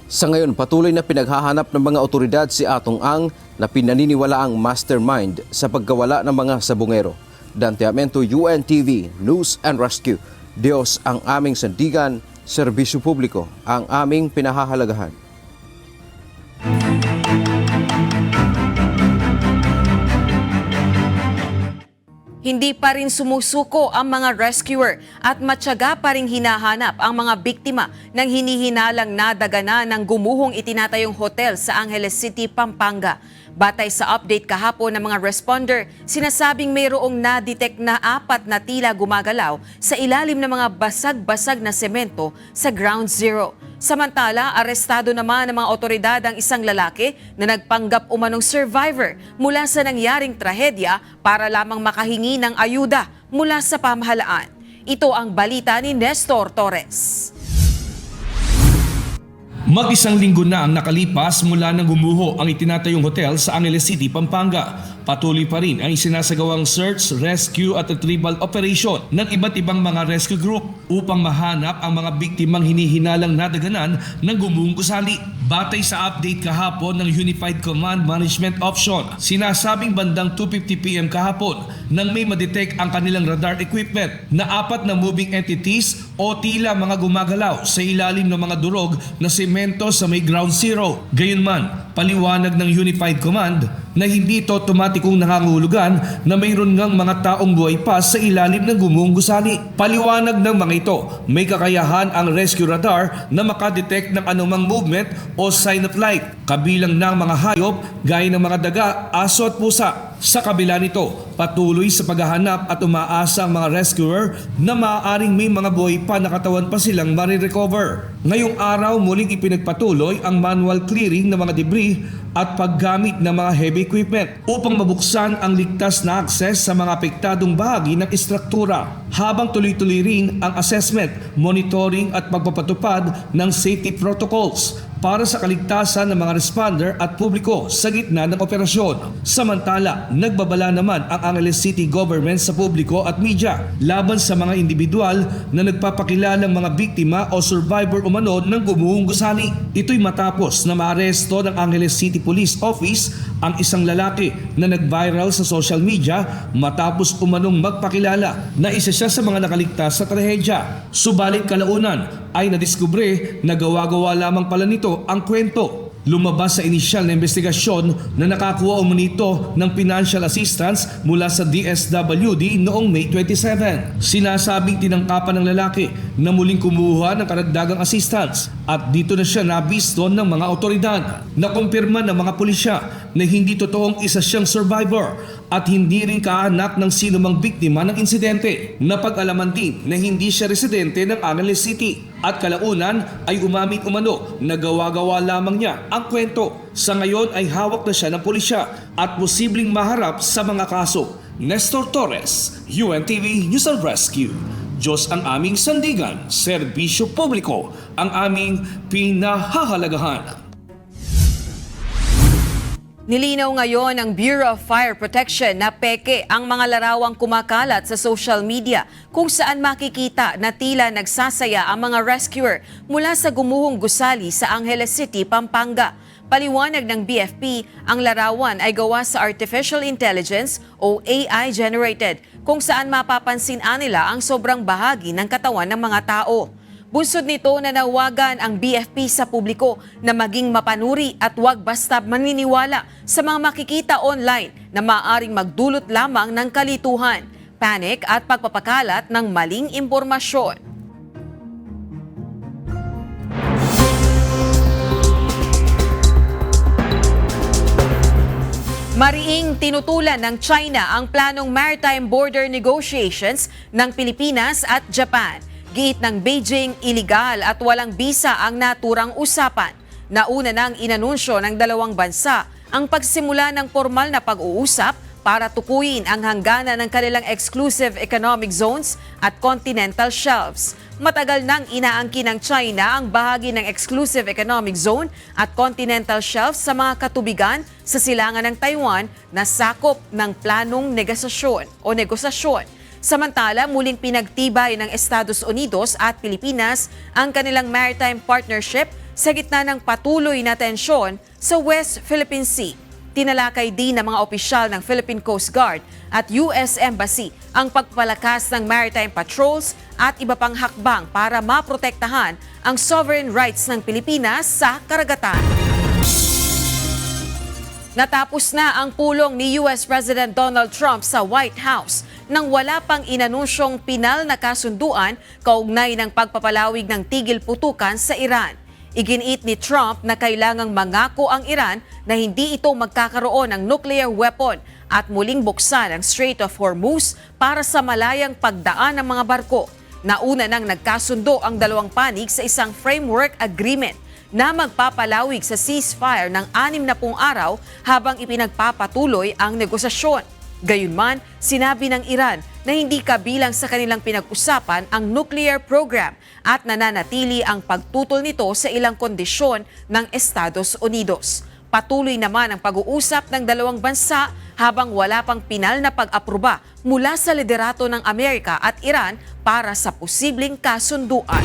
Sa ngayon, patuloy na pinaghahanap ng mga otoridad si Atong Ang na pinaniniwalaang mastermind sa pagkawala ng mga sabongero. Dante Amento, UNTV, News and Rescue. Diyos ang aming sandigan, serbisyo publiko ang aming pinahahalagahan. Hindi pa rin sumusuko ang mga rescuer at matyaga pa rin hinahanap ang mga biktima ng hinihinalang nadagana ng gumuhong itinatayong hotel sa Angeles City, Pampanga. Batay sa update kahapon ng mga responder, sinasabing mayroong na-detect na 4 na tila gumagalaw sa ilalim ng mga basag-basag na semento sa Ground Zero. Samantala, arestado naman ng mga otoridad ang isang lalaki na nagpanggap umanong survivor mula sa nangyaring trahedya para lamang makahingi ng ayuda mula sa pamahalaan. Ito ang balita ni Nestor Torres. Mag-isang linggo na ang nakalipas mula nang gumuho ang itinatayong hotel sa Angeles City, Pampanga. Patuloy pa rin ang isinasagawang search, rescue at retrieval operation ng iba't ibang mga rescue group upang mahanap ang mga biktimang hinihinalang nadaganan ng gumuhong gusali. Batay sa update kahapon ng Unified Command Management Option, sinasabing bandang 2:50 PM kahapon nang may madetect ang kanilang radar equipment na 4 na moving entities o tila mga gumagalaw sa ilalim ng mga durog na semento sa may ground zero. Gayunman, paliwanag ng Unified Command na hindi ito otomatikong nangangahulugan na mayroon ngang mga taong buhay pa sa ilalim ng gumuhong gusali. Paliwanag ng mga ito, may kakayahan ang rescue radar na makadetect ng anumang movement o sign of life, kabilang ng mga hayop gaya ng mga daga, aso at pusa. Sa kabila nito, patuloy sa paghahanap at umaasa ang mga rescuer na maaaring may mga buhay pa na katawan pa silang marirecover. Ngayong araw, muling ipinagpatuloy ang manual clearing ng mga debris at paggamit ng mga heavy equipment upang mabuksan ang ligtas na akses sa mga apektadong bahagi ng istruktura, habang tuloy-tuloy rin ang assessment, monitoring at pagpapatupad ng safety protocols para sa kaligtasan ng mga responder at publiko sa gitna ng operasyon. Samantala, nagbabala naman ang Angeles City government sa publiko at media laban sa mga individual na nagpapakilalang mga biktima o survivor umano ng gumuhong gusali. Ito'y matapos na maaresto ng Angeles City Police Office ang isang lalaki na nag-viral sa social media matapos umanong magpakilala na isa siya sa mga nakaligtas sa trahedya. Subalit kalaunan ay nadiskubre na gawa-gawa lamang pala nito ang kwento. Lumabas sa inisyal na investigasyon na nakakuha umunito ng financial assistance mula sa DSWD noong May 27. Sinasabing tinangkapan ng lalaki na muling kumuha ng karagdagang assistance at dito na siya nabisto ng mga otoridad. Nakumpirma ng mga pulisya na hindi totoong isa siyang survivor at hindi rin kaanak ng sinumang biktima ng insidente. Napag-alaman din na hindi siya residente ng Angeles City at kalaunan ay umamin umano na gawa-gawa lamang niya ang kwento. Sa ngayon ay hawak na siya ng pulisya at posibleng maharap sa mga kaso. Nestor Torres, UNTV News and Rescue. Diyos ang aming sandigan, serbisyo publiko ang aming pinahahalagahan. Nilinaw ngayon ng Bureau of Fire Protection na peke ang mga larawang kumakalat sa social media kung saan makikita na tila nagsasaya ang mga rescuer mula sa gumuhong gusali sa Angeles City, Pampanga. Paliwanag ng BFP, ang larawan ay gawa sa artificial intelligence o AI generated kung saan mapapansin nila ang sobrang bahagi ng katawan ng mga tao. Bunsod nito, nanawagan ang BFP sa publiko na maging mapanuri at huwag basta maniniwala sa mga makikita online na maaaring magdulot lamang ng kalituhan, panic at pagpapakalat ng maling impormasyon. Mariing tinutulan ng China ang planong maritime border negotiations ng Pilipinas at Japan. Giit ng Beijing, iligal at walang bisa ang naturang usapan. Nauna nang inanunsyo ng dalawang bansa ang pagsimula ng formal na pag-uusap para tukuyin ang hangganan ng kanilang exclusive economic zones at continental shelves. Matagal nang inaangkin ng China ang bahagi ng exclusive economic zone at continental shelves sa mga katubigan sa silangan ng Taiwan na sakop ng planong negosasyon. Samantala, muling pinagtibay ng Estados Unidos at Pilipinas ang kanilang maritime partnership sa gitna ng patuloy na tensyon sa West Philippine Sea. Tinalakay din ng mga opisyal ng Philippine Coast Guard at US Embassy ang pagpalakas ng maritime patrols at iba pang hakbang para maprotektahan ang sovereign rights ng Pilipinas sa karagatan. Natapos na ang pulong ni US President Donald Trump sa White House nang wala pang inanunsyong pinal na kasunduan kaugnay ng pagpapalawig ng tigil putukan sa Iran. Iginiit ni Trump na kailangang mangako ang Iran na hindi ito magkakaroon ng nuclear weapon at muling buksan ang Strait of Hormuz para sa malayang pagdaan ng mga barko. Nauna nang nagkasundo ang dalawang panig sa isang framework agreement na magpapalawig sa ceasefire ng 60 araw habang ipinagpapatuloy ang negosasyon. Gayunman, sinabi ng Iran na hindi kabilang sa kanilang pinag-usapan ang nuclear program at nananatili ang pagtutol nito sa ilang kondisyon ng Estados Unidos. Patuloy naman ang pag-uusap ng dalawang bansa habang wala pang pinal na pag-aproba mula sa liderato ng Amerika at Iran para sa posibleng kasunduan.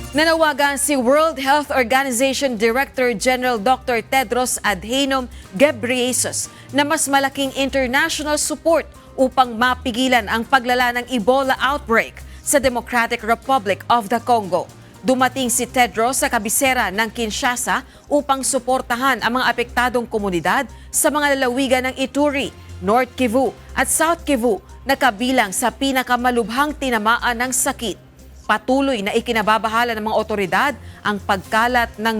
Nanawagan si World Health Organization Director General Dr. Tedros Adhanom Ghebreyesus na mas malaking international support upang mapigilan ang paglala ng Ebola outbreak sa Democratic Republic of the Congo. Dumating si Tedros sa kabisera ng Kinshasa upang suportahan ang mga apektadong komunidad sa mga lalawigan ng Ituri, North Kivu at South Kivu na kabilang sa pinakamalubhang tinamaan ng sakit. Patuloy na ikinababahala ng mga otoridad ang pagkalat ng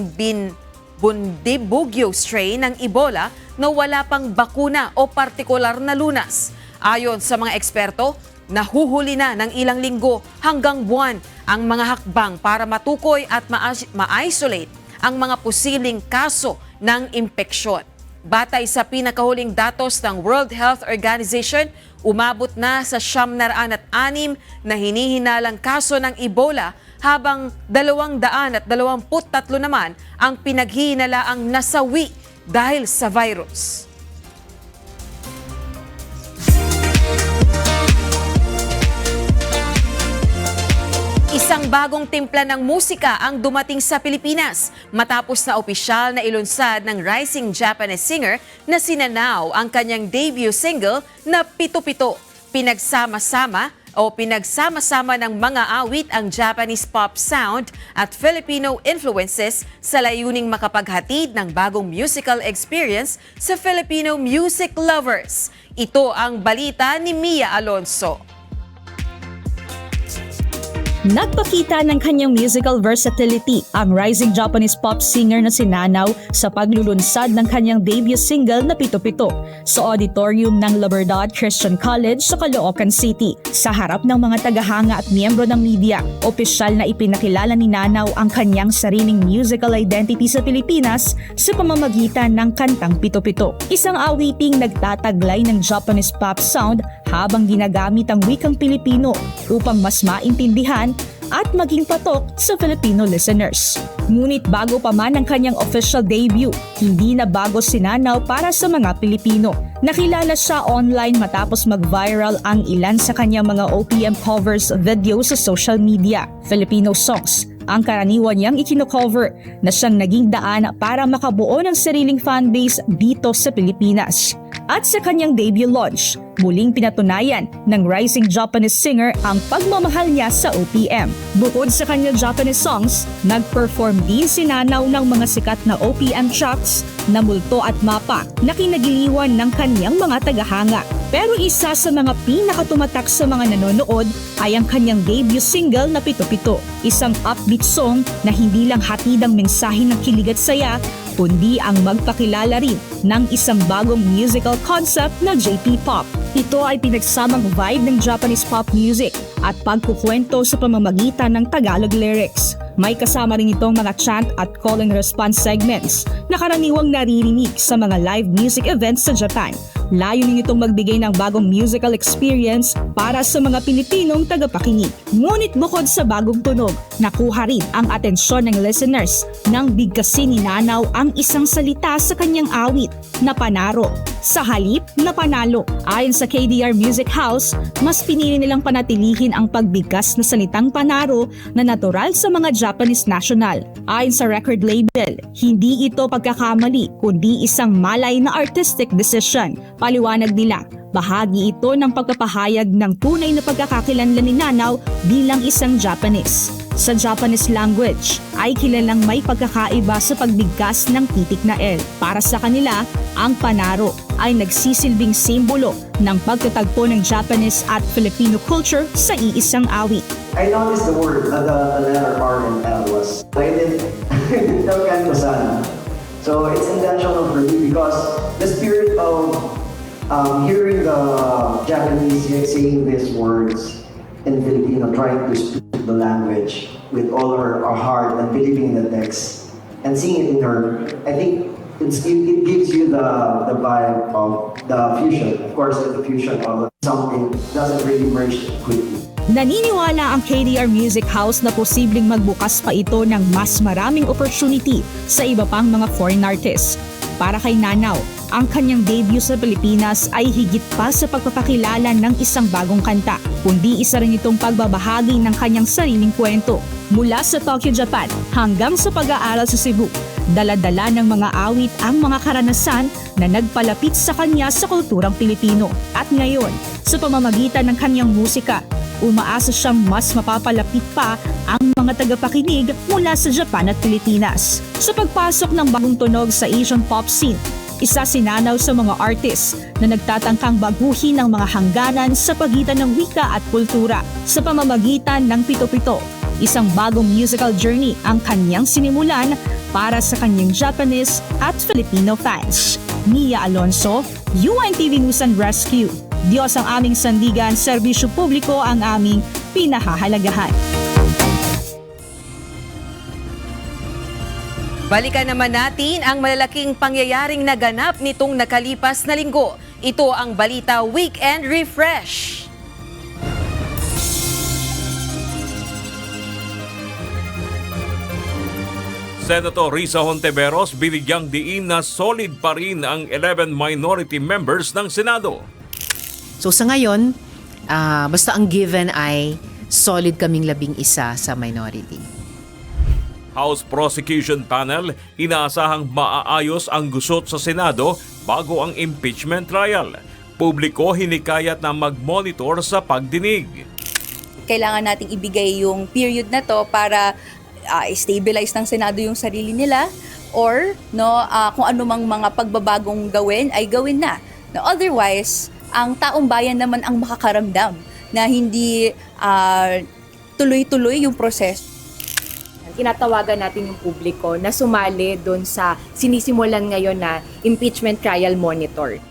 Bundibugyo strain ng Ebola na wala pang bakuna o partikular na lunas. Ayon sa mga eksperto, nahuhuli na ng ilang linggo hanggang buwan ang mga hakbang para matukoy at ma-isolate ang mga posibleng kaso ng impeksyon. Batay sa pinakahuling datos ng World Health Organization, umabot na sa 906 na hinihinalang kaso ng Ebola habang 223 naman ang pinaghihinalaang nasawi dahil sa virus. Isang bagong timpla ng musika ang dumating sa Pilipinas matapos na opisyal na ilunsad ng rising Japanese singer na si Nanao ang kanyang debut single na Pito-Pito. Pinagsama-sama ng mga awit ang Japanese pop sound at Filipino influences sa layuning makapaghatid ng bagong musical experience sa Filipino music lovers. Ito ang balita ni Mia Alonso. Nagpakita ng kanyang musical versatility ang rising Japanese pop singer na si Nanao sa paglulunsad ng kanyang debut single na Pito-Pito sa auditorium ng La Verdad Christian College sa Caloocan City. Sa harap ng mga tagahanga at miyembro ng media, opisyal na ipinakilala ni Nanao ang kanyang sariling musical identity sa Pilipinas sa pamamagitan ng kantang Pito-Pito. Isang awiting nagtataglay ng Japanese pop sound habang ginagamit ang wikang Pilipino upang mas maintindihan at maging patok sa Filipino listeners. Ngunit bago pa man ang kanyang official debut, hindi na bago si Nanao para sa mga Pilipino. Nakilala siya online matapos mag-viral ang ilan sa kanyang mga OPM covers video sa social media. Filipino songs ang karaniwan niyang ikino-cover na siyang naging daan para makabuo ng sariling fanbase dito sa Pilipinas. At sa kanyang debut launch, muling pinatunayan ng rising Japanese singer ang pagmamahal niya sa OPM. Bukod sa kanyang Japanese songs, nag-perform din si Nanao ng mga sikat na OPM tracks na Multo at Mapa na kinagiliwan ng kanyang mga tagahanga. Pero isa sa mga pinakatumatak sa mga nanonood ay ang kanyang debut single na Pito-Pito, isang upbeat song na hindi lang hatid ang mensahe ng kilig at saya, kundi ang magpakilala rin ng isang bagong musical concept na JP-pop. Ito ay pinagsamang vibe ng Japanese pop music at pagkukwento sa pamamagitan ng Tagalog lyrics. May kasama rin itong mga chant at call and response segments na karaniwang naririnig sa mga live music events sa Japan. Layunin itong magbigay ng bagong musical experience para sa mga Pilipinong tagapakinig. Ngunit bukod sa bagong tunog, nakuha rin ang atensyon ng listeners nang bigkasin ni Nanao ang isang salita sa kanyang awit na Panaro. Sa halip na Panalo, ayon sa KDR Music House, mas pinili nilang panatilihin ang pagbigkas na salitang Panaro na natural sa mga Japanese national. Ayon sa record label, hindi ito pagkakamali kundi isang malay na artistic decision. Paliwanag nila, bahagi ito ng pagpapahayag ng tunay na pagkakakilanlan ni Nanao bilang isang Japanese. Sa Japanese language ay kilalang may pagkakaiba sa pagbigkas ng titik na L. Para sa kanila, ang Panaro ay nagsisilbing simbolo ng pagtatagpo ng Japanese at Filipino culture sa iisang awit. I noticed the word, the letter R and L was so it's intentional for me because the spirit of hearing the Japanese saying these words in Filipino, trying to speak the language with all our heart and believing in the text and seeing it in her, I think it gives you the vibe of the fusion. Of course, the fusion of something doesn't really merge quickly. Naniniwala ang KDR Music House na posibleng magbukas pa ito ng mas maraming opportunity sa iba pang mga foreign artists. Para kay Nanao, ang kanyang debut sa Pilipinas ay higit pa sa pagpapakilala ng isang bagong kanta, kundi isa rin itong pagbabahagi ng kanyang sariling kwento. Mula sa Tokyo, Japan hanggang sa pag-aaral sa Cebu, dala-dala ng mga awit ang mga karanasan na nagpalapit sa kanya sa kulturang Pilipino. At ngayon, sa pamamagitan ng kanyang musika, umaasa siyang mas mapapalapit pa ang mga tagapakinig mula sa Japan at Pilipinas. Sa pagpasok ng bagong tunog sa Asian pop scene, isa sinanaw sa mga artist na nagtatangkang baguhin ang mga hangganan sa pagitan ng wika at kultura sa pamamagitan ng Pito-Pito. Isang bagong musical journey ang kanyang sinimulan para sa kanyang Japanese at Filipino fans. Mia Alonso, UNTV News and Rescue. Diyos ang aming sandigan, serbisyo publiko ang aming pinahahalagahan. Balikan naman natin ang malalaking pangyayaring naganap nitong nakalipas na linggo. Ito ang Balita Weekend Refresh. Senator Risa Hontiveros binigyang diin na solid pa rin ang 11 minority members ng Senado. So sa ngayon, basta ang given ay solid kaming 11 sa minority. House Prosecution Panel inaasahang maaayos ang gusot sa Senado bago ang impeachment trial. Publiko hinikayat na mag-monitor sa pagdinig. Kailangan nating ibigay yung period na to para stabilize ng Senado yung sarili nila or kung ano mang mga pagbabagong gawin ay gawin na. No, otherwise, ang taong bayan naman ang makakaramdam na hindi tuloy-tuloy yung proseso. Tinatawagan natin yung publiko na sumali doon sa sinisimulan ngayon na impeachment trial monitor.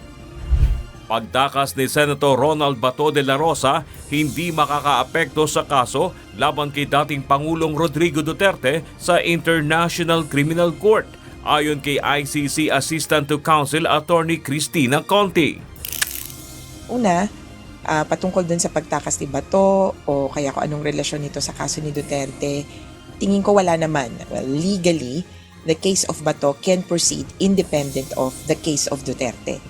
Pagtakas ni Senator Ronald Bato de la Rosa, hindi makakaapekto sa kaso laban kay dating Pangulong Rodrigo Duterte sa International Criminal Court, ayon kay ICC Assistant to Counsel Attorney Cristina Conti. Una, patungkol dun sa pagtakas ni Bato o kaya kung anong relasyon nito sa kaso ni Duterte, tingin ko wala naman. Well, legally, the case of Bato can proceed independent of the case of Duterte.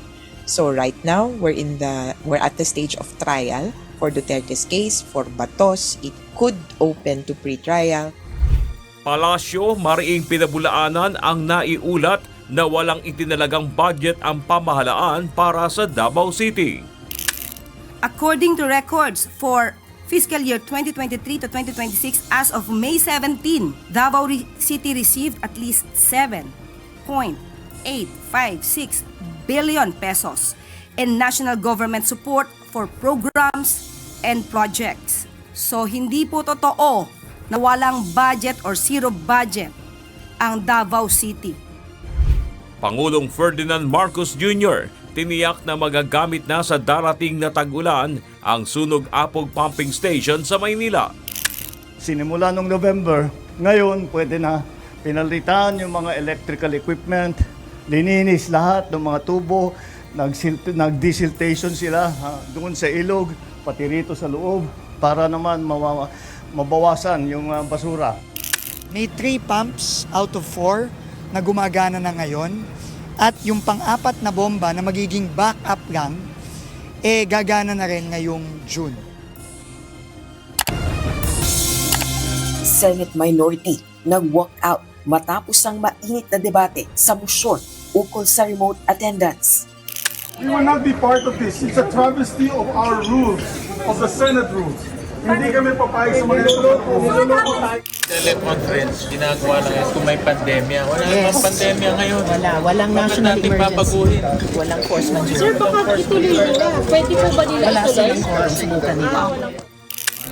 So right now, we're at the stage of trial for Duterte's case. For Batos, it could open to pre-trial. Palasyo, mariing pinabulaanan ang naiulat na walang itinalagang budget ang pamahalaan para sa Davao City. According to records for fiscal year 2023 to 2026, as of May 17, Davao City received at least 7.856 billion pesos in national government support for programs and projects. So hindi po totoo na walang budget or zero budget ang Davao City. Pangulong Ferdinand Marcos Jr. tiniyak na magagamit na sa darating na tag-ulan ang Sunog Apog Pumping Station sa Maynila. Sinimula noong November, ngayon pwede na pinalitan yung mga electrical equipment, lininis lahat ng mga tubo, nag-desiltation sila doon sa ilog, pati rito sa loob, para naman mabawasan yung basura. May 3 pumps out of 4 na gumagana na ngayon at yung pang-apat na bomba na magiging backup lang, gagana na rin ngayong June. Senate minority nag-walk out matapos ang mainit na debate sa motion ukol sa remote attendance. We will not be part of this. It's a travesty of our rules, of the Senate rules. Hindi kami papayag sa mga niloloko. Teleconference, ginagawa lang yan kung may pandemya. Wala namang pandemya ngayon. Walang national emergency. Walang force majeure. Sir, baka ituloy nila. Pwede po ba nila Wala ituloy? silang subukan nila.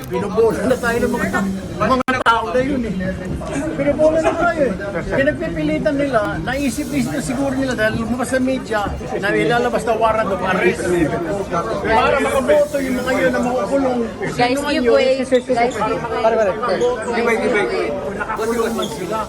Binubola na tayo ng mga tao na yun eh. Binubola na tayo eh. Pinagpipilitan nila, naisip-isip na siguro nila dahil lumabas sa media na ilalabas na warrant of arrest. Para makaboto yung mga yun na makukulong. Guys, give way. Nakakulong man sila.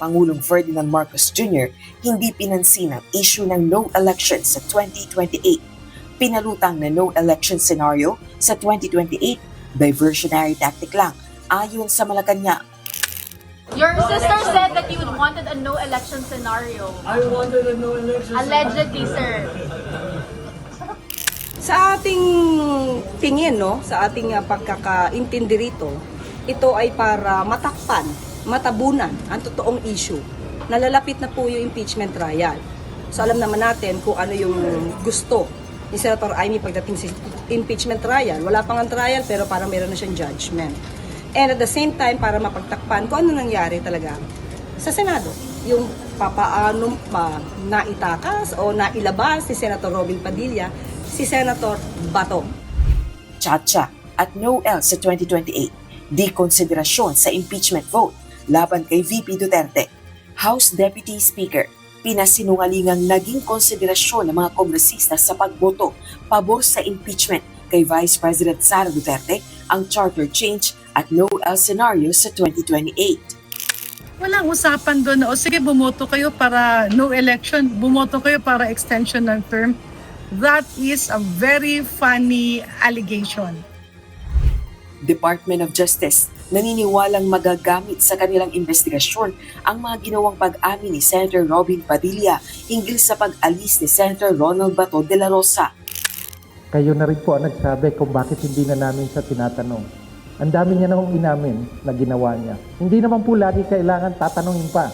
Pangulong Ferdinand Marcos Jr. hindi pinansin ang issue ng no election sa 2028. Pinalutang na no election scenario sa 2028, diversionary tactic lang, ayon sa Malacanang. Your sister said that you wanted a no election scenario. I wanted a no election Allegedly, sir. Sa ating tingin, sa ating pagkakaintindi rito, ito ay para matakpan, matabunan ang totoong issue. Nalalapit na po yung impeachment trial. So alam naman natin kung ano yung gusto ni Senator Amy pagdating sa impeachment trial. Wala pang ang trial pero parang meron na siyang judgment. And at the same time, para mapagtakpan kung ano nangyari talaga sa Senado. Yung papaano pa naitakas o nailabas si Senator Robin Padilla, si Senator Bato. Tsa-tsa at no else sa 2028. Di konsiderasyon sa impeachment vote laban kay VP Duterte. House Deputy Speaker, pinasinungalingang naging konsiderasyon ng mga kongresista sa pagboto pabor sa impeachment kay Vice President Sara Duterte ang charter change at no else scenario sa 2028. Walang usapan doon na, o sige, bumoto kayo para no election, bumoto kayo para extension ng term. That is a very funny allegation. Department of Justice, naniniwalang magagamit sa kanilang investigasyon ang mga ginawang pag-amin ni Senator Robin Padilla hinggil sa pag-alis ni Senator Ronald Bato de la Rosa. Kayo na rin po ang nagsabi kung bakit hindi na namin siya tinatanong. Ang dami niya na hong inamin na ginawa niya. Hindi naman po lagi kailangan tatanungin pa.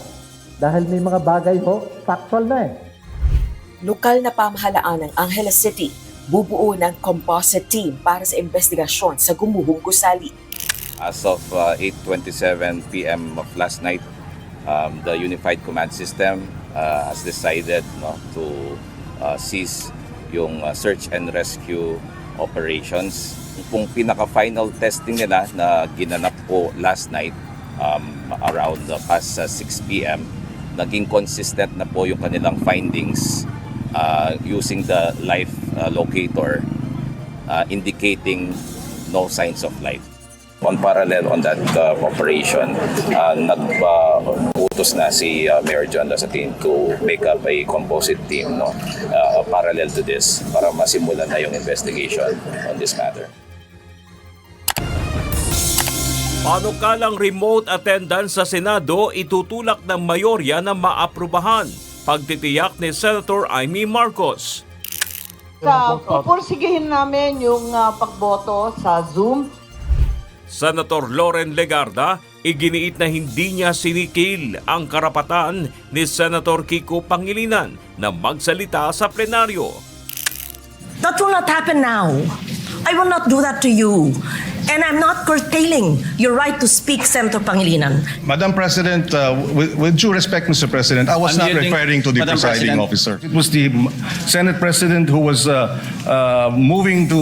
Dahil may mga bagay ho, factual na eh. Lokal na pamahalaan ng Angeles City, bubuo ng composite team para sa investigasyon sa gumuhong gusali. As of 8:27 p.m. of last night, the Unified Command System has decided to cease yung search and rescue operations. Kung pinaka-final testing nila na ginanap po last night around past 6 p.m., naging consistent na po yung kanilang findings using the life locator indicating no signs of life. On parallel on that operation, nagpa-utos na si Mayor John Lasatin to make up a composite team parallel to this para masimulan na yung investigation on this matter. Panukalang remote attendance sa Senado itutulak ng mayorya na maaprubahan. Pagtitiyak ni Senator Amy Marcos. Pupursigihin namin yung pagboto sa Zoom. Senator Loren Legarda, iginiit na hindi niya sinikil ang karapatan ni Senator Kiko Pangilinan na magsalita sa plenaryo. That will not happen now. I will not do that to you. And I'm not curtailing your right to speak, Senator Pangilinan. Madam President, with due respect, Mr. President, I was not referring to the presiding officer. It was the Senate President who was moving to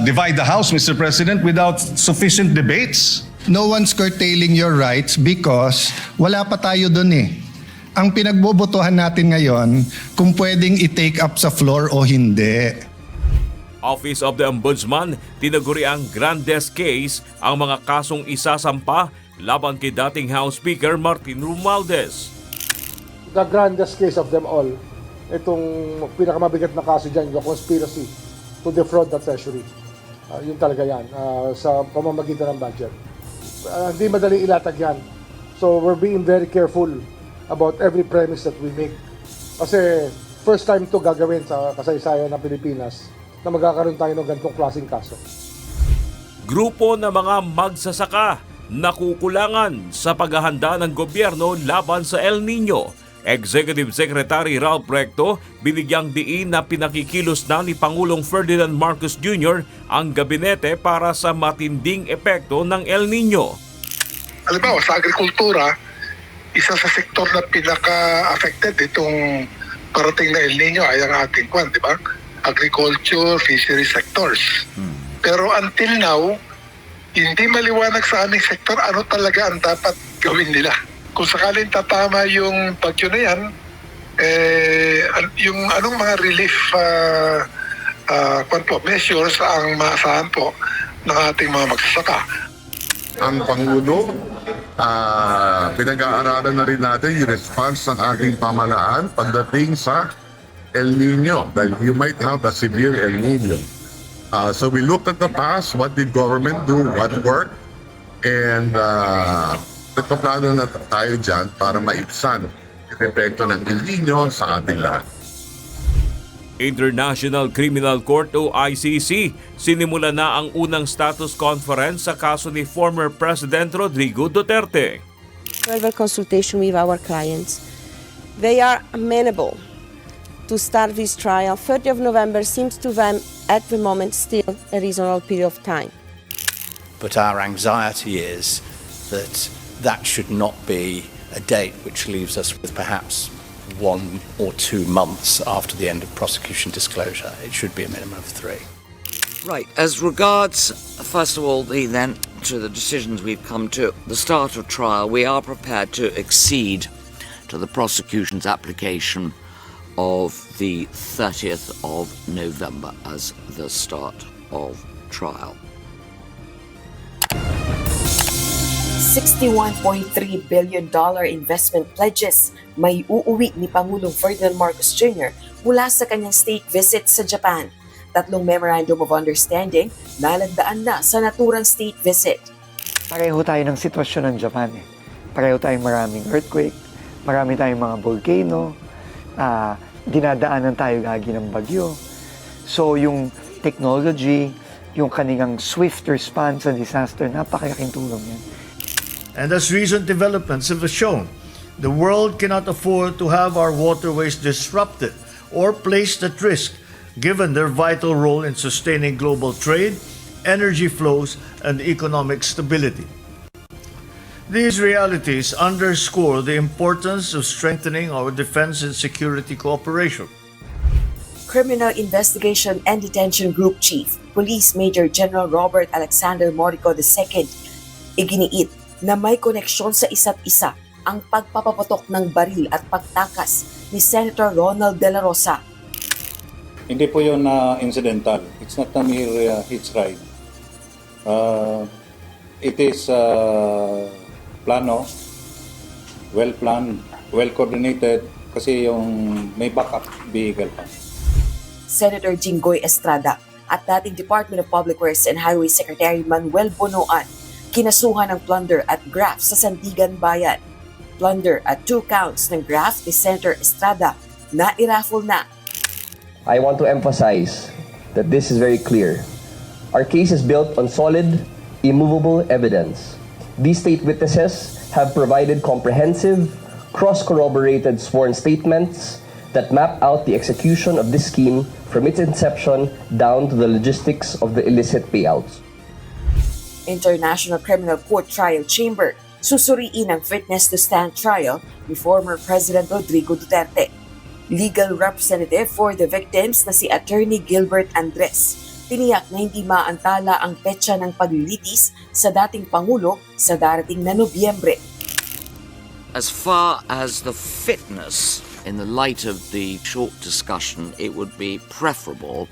divide the House, Mr. President, without sufficient debates. No one's curtailing your rights because wala pa tayo dun eh. Ang pinagbobotohan natin ngayon kung pwedeng i-take up sa floor o hindi. Office of the Ombudsman, tinaguri ang Grandes case ang mga kasong isasampa laban kay dating House Speaker Martin Romualdez. The grandest case of them all, itong pinakamabigat na kaso dyan, yung conspiracy to defraud the treasury. Yun talaga yan, sa pamamagitan ng budget. Hindi madali ilatag yan. So we're being very careful about every premise that we make. Kasi first time to gagawin sa kasaysayan ng Pilipinas na magkakaroon tayo ng ganitong klaseng kaso. Grupo ng mga magsasaka nakukulangan sa paghahanda ng gobyerno laban sa El Nino. Executive Secretary Ralph Recto binigyang diin na pinakikilos na ni Pangulong Ferdinand Marcos Jr. ang gabinete para sa matinding epekto ng El Nino. Halimbawa sa agrikultura, isa sa sektor na pinaka-affected itong parating na El Nino ay ang ating di ba? Agriculture, fishery sectors. Pero until now, hindi maliwanag sa aming sektor ano talaga ang dapat gawin nila. Kung sakaling tatama yung bagyo na yan, yung anong mga relief measures ang maasahan po ng ating mga magsasaka. Ang Pangulo, pinag-aaralan na rin natin yung response ng ating pamahalaan pagdating sa El Nino, that you might have a severe El Nino. So we looked at the past, what did government do, what worked, and nagpaplano na tayo dyan para maibsan yung epekto ng El Nino sa ating lahat. International Criminal Court o ICC, sinimula na ang unang status conference sa kaso ni former President Rodrigo to start this trial. 30th of November seems to them at the moment still a reasonable period of time. But our anxiety is that that should not be a date which leaves us with perhaps 1 or 2 months after the end of prosecution disclosure. It should be a minimum of 3. Right. As regards, first of all, to the decisions we've come to, the start of trial, we are prepared to accede to the prosecution's application of the 30th of November as the start of trial. $61.3 billion investment pledges may uuwi ni Pangulong Ferdinand Marcos Jr. mula sa kanyang state visit sa Japan. 3 Memorandum of Understanding nalagdaan na sa naturang state visit. Pareho tayo ng sitwasyon ng Japan. Pareho tayong maraming earthquake, marami tayong mga volcano, dinadaanan tayo lagi ng bagyo. So yung technology, yung kanilang swift response sa disaster, napakalaking tulong yan. And as recent developments have shown, the world cannot afford to have our waterways disrupted or placed at risk, given their vital role in sustaining global trade, energy flows, and economic stability. These realities underscore the importance of strengthening our defense and security cooperation. Criminal Investigation and Detention Group Chief, Police Major General Robert Alexander Morico II, iginiit na may koneksyon sa isa't isa ang pagpapaputok ng baril at pagtakas ni Senator Ronald De La Rosa. Hindi po yun incidental. It's not a mere hitch ride. It is plano, well-planned, well-coordinated, kasi yung may backup vehicle pa. Senator Jinggoy Estrada at dating Department of Public Works and Highway Secretary Manuel Bonoan kinasuhan ng plunder at graft sa Sandigan Bayan. Plunder at 2 counts ng graft ni Senator Estrada na iraffle na. I want to emphasize that this is very clear. Our case is built on solid, immovable evidence. These state witnesses have provided comprehensive, cross-corroborated sworn statements that map out the execution of this scheme from its inception down to the logistics of the illicit payouts. International Criminal Court Trial Chamber susuriin ang fitness to stand trial ni former President Rodrigo Duterte. Legal representative for the victims na si Attorney Gilbert Andres tiniyak na hindi maantala ang petsa ng paglilitis sa dating Pangulo sa darating na Nobyembre. As far as the fitness, in the light of the short discussion, it would be preferable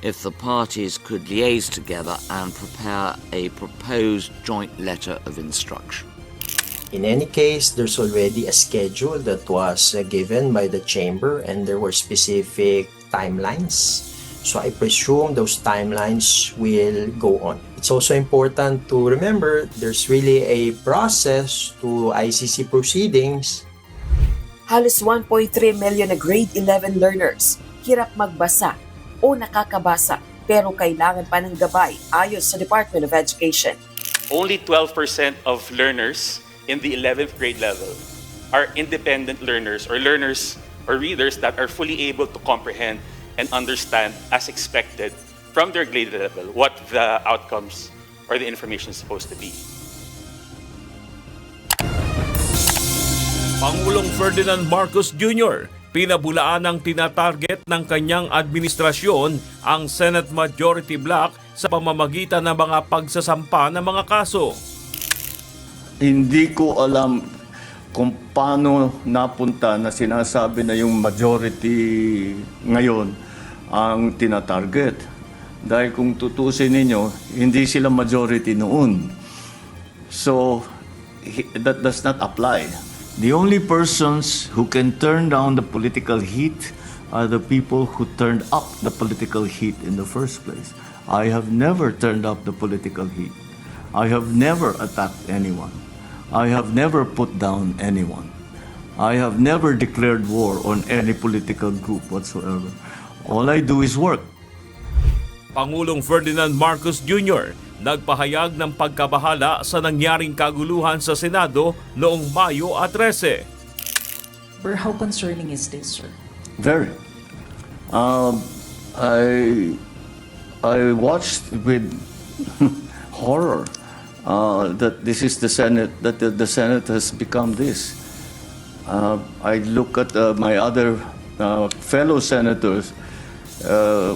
if the parties could liaise together and prepare a proposed joint letter of instruction. In any case, there's already a schedule that was given by the chamber and there were specific timelines. So I presume those timelines will go on. It's also important to remember there's really a process to ICC proceedings. Halos 1.3 million na grade 11 learners hirap magbasa o nakakabasa pero kailangan pa ng gabay ayon sa Department of Education. Only 12% of learners in the 11th grade level are independent learners or readers that are fully able to comprehend and understand as expected from their grade level what the outcomes or the information is supposed to be. Pangulong Ferdinand Marcos Jr. pinabulaan ng tinatarget ng kanyang administrasyon ang Senate Majority Bloc sa pamamagitan ng mga pagsasampa ng mga kaso. Hindi ko alam kung paano napunta na sinasabi na yung majority ngayon ang tinatarget. Dahil kung tutusin ninyo, hindi sila majority noon. So, that does not apply. The only persons who can turn down the political heat are the people who turned up the political heat in the first place. I have never turned up the political heat. I have never attacked anyone. I have never put down anyone. I have never declared war on any political group whatsoever. All I do is work. Pangulong Ferdinand Marcos Jr. nagpahayag ng pagkabahala sa nangyaring kaguluhan sa Senado noong Mayo 13. How concerning is this, sir? Very. I watched with horror that this is the Senate, that the Senate has become this. I look at my other fellow senators.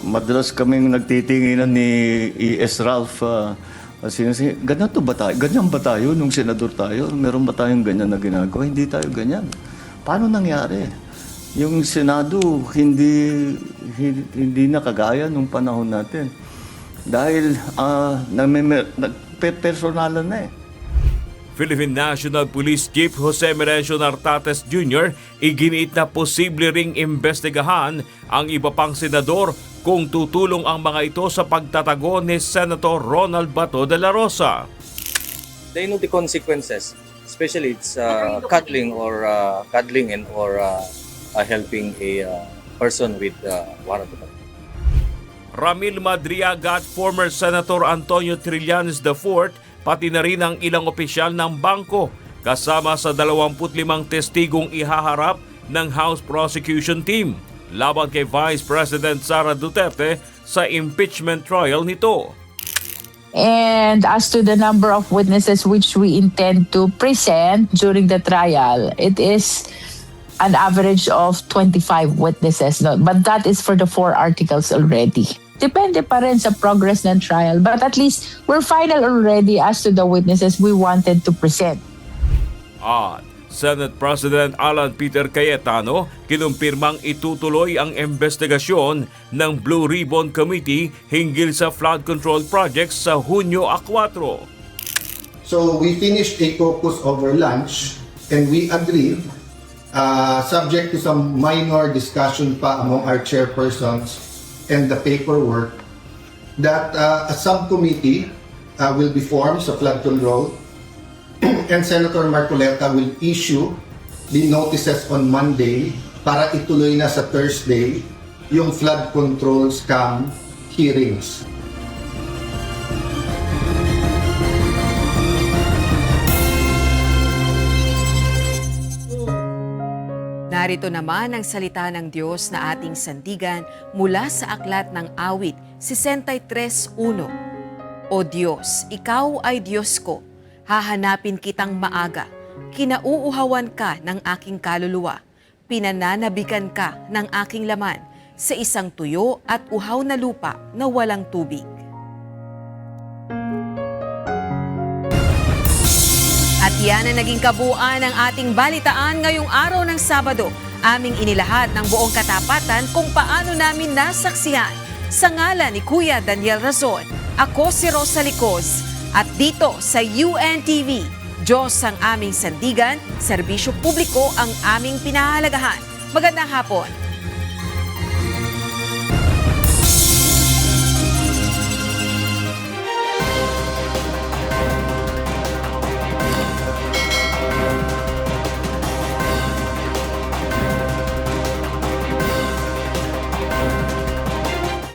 Madalas kaming nagtitinginan ni E.S. Ralph. Ganyan ba tayo nung senador tayo? Meron ba tayong ganyan na ginagawa? Hindi tayo ganyan. Paano nangyari? Yung Senado hindi na kagaya nung panahon natin. Dahil nagpe-personalan na eh. Philippine National Police Chief Jose Merencio Nartates Jr. iginiit na posible ring imbestigahan ang iba pang senador kung tutulong ang mga ito sa pagtatago ni Senator Ronald Bato de la Rosa. They know the consequences, especially it's cuddling and helping a person with warrant of arrest. Ramil Madriaga at former Senator Antonio Trillanes IV, pati na rin ang ilang opisyal ng bangko, kasama sa 25 testigong ihaharap ng House Prosecution Team laban kay Vice President Sara Duterte sa impeachment trial nito. And as to the number of witnesses which we intend to present during the trial, it is an average of 25 witnesses. But that is for the 4 articles already. Depende pa rin sa progress ng trial. But at least we're final already as to the witnesses we wanted to present. At Senate President Alan Peter Cayetano kinumpirmang itutuloy ang investigasyon ng Blue Ribbon Committee hinggil sa flood control projects sa Hunyo 4. So we finished a caucus over lunch and we agreed, subject to some minor discussion pa among our chairpersons and the paperwork, that a subcommittee will be formed sa flood control and Senator Marcoleta will issue the notices on Monday para ituloy na sa Thursday yung flood control scam hearings. Narito naman ang salita ng Diyos na ating sandigan mula sa aklat ng awit 63:1. O Diyos, Ikaw ay Diyos ko, hahanapin kitang maaga, kinauuhawan ka ng aking kaluluwa, pinananabikan ka ng aking laman sa isang tuyo at uhaw na lupa na walang tubig. At yan ang naging kabuuan ng ating balitaan ngayong araw ng Sabado. Aming inilahad ng buong katapatan kung paano namin nasaksihan. Sa ngalan ni Kuya Daniel Razon, ako si Rosa Licos. At dito sa UNTV, Diyos ang aming sandigan, serbisyo publiko ang aming pinahalagahan. Magandang hapon.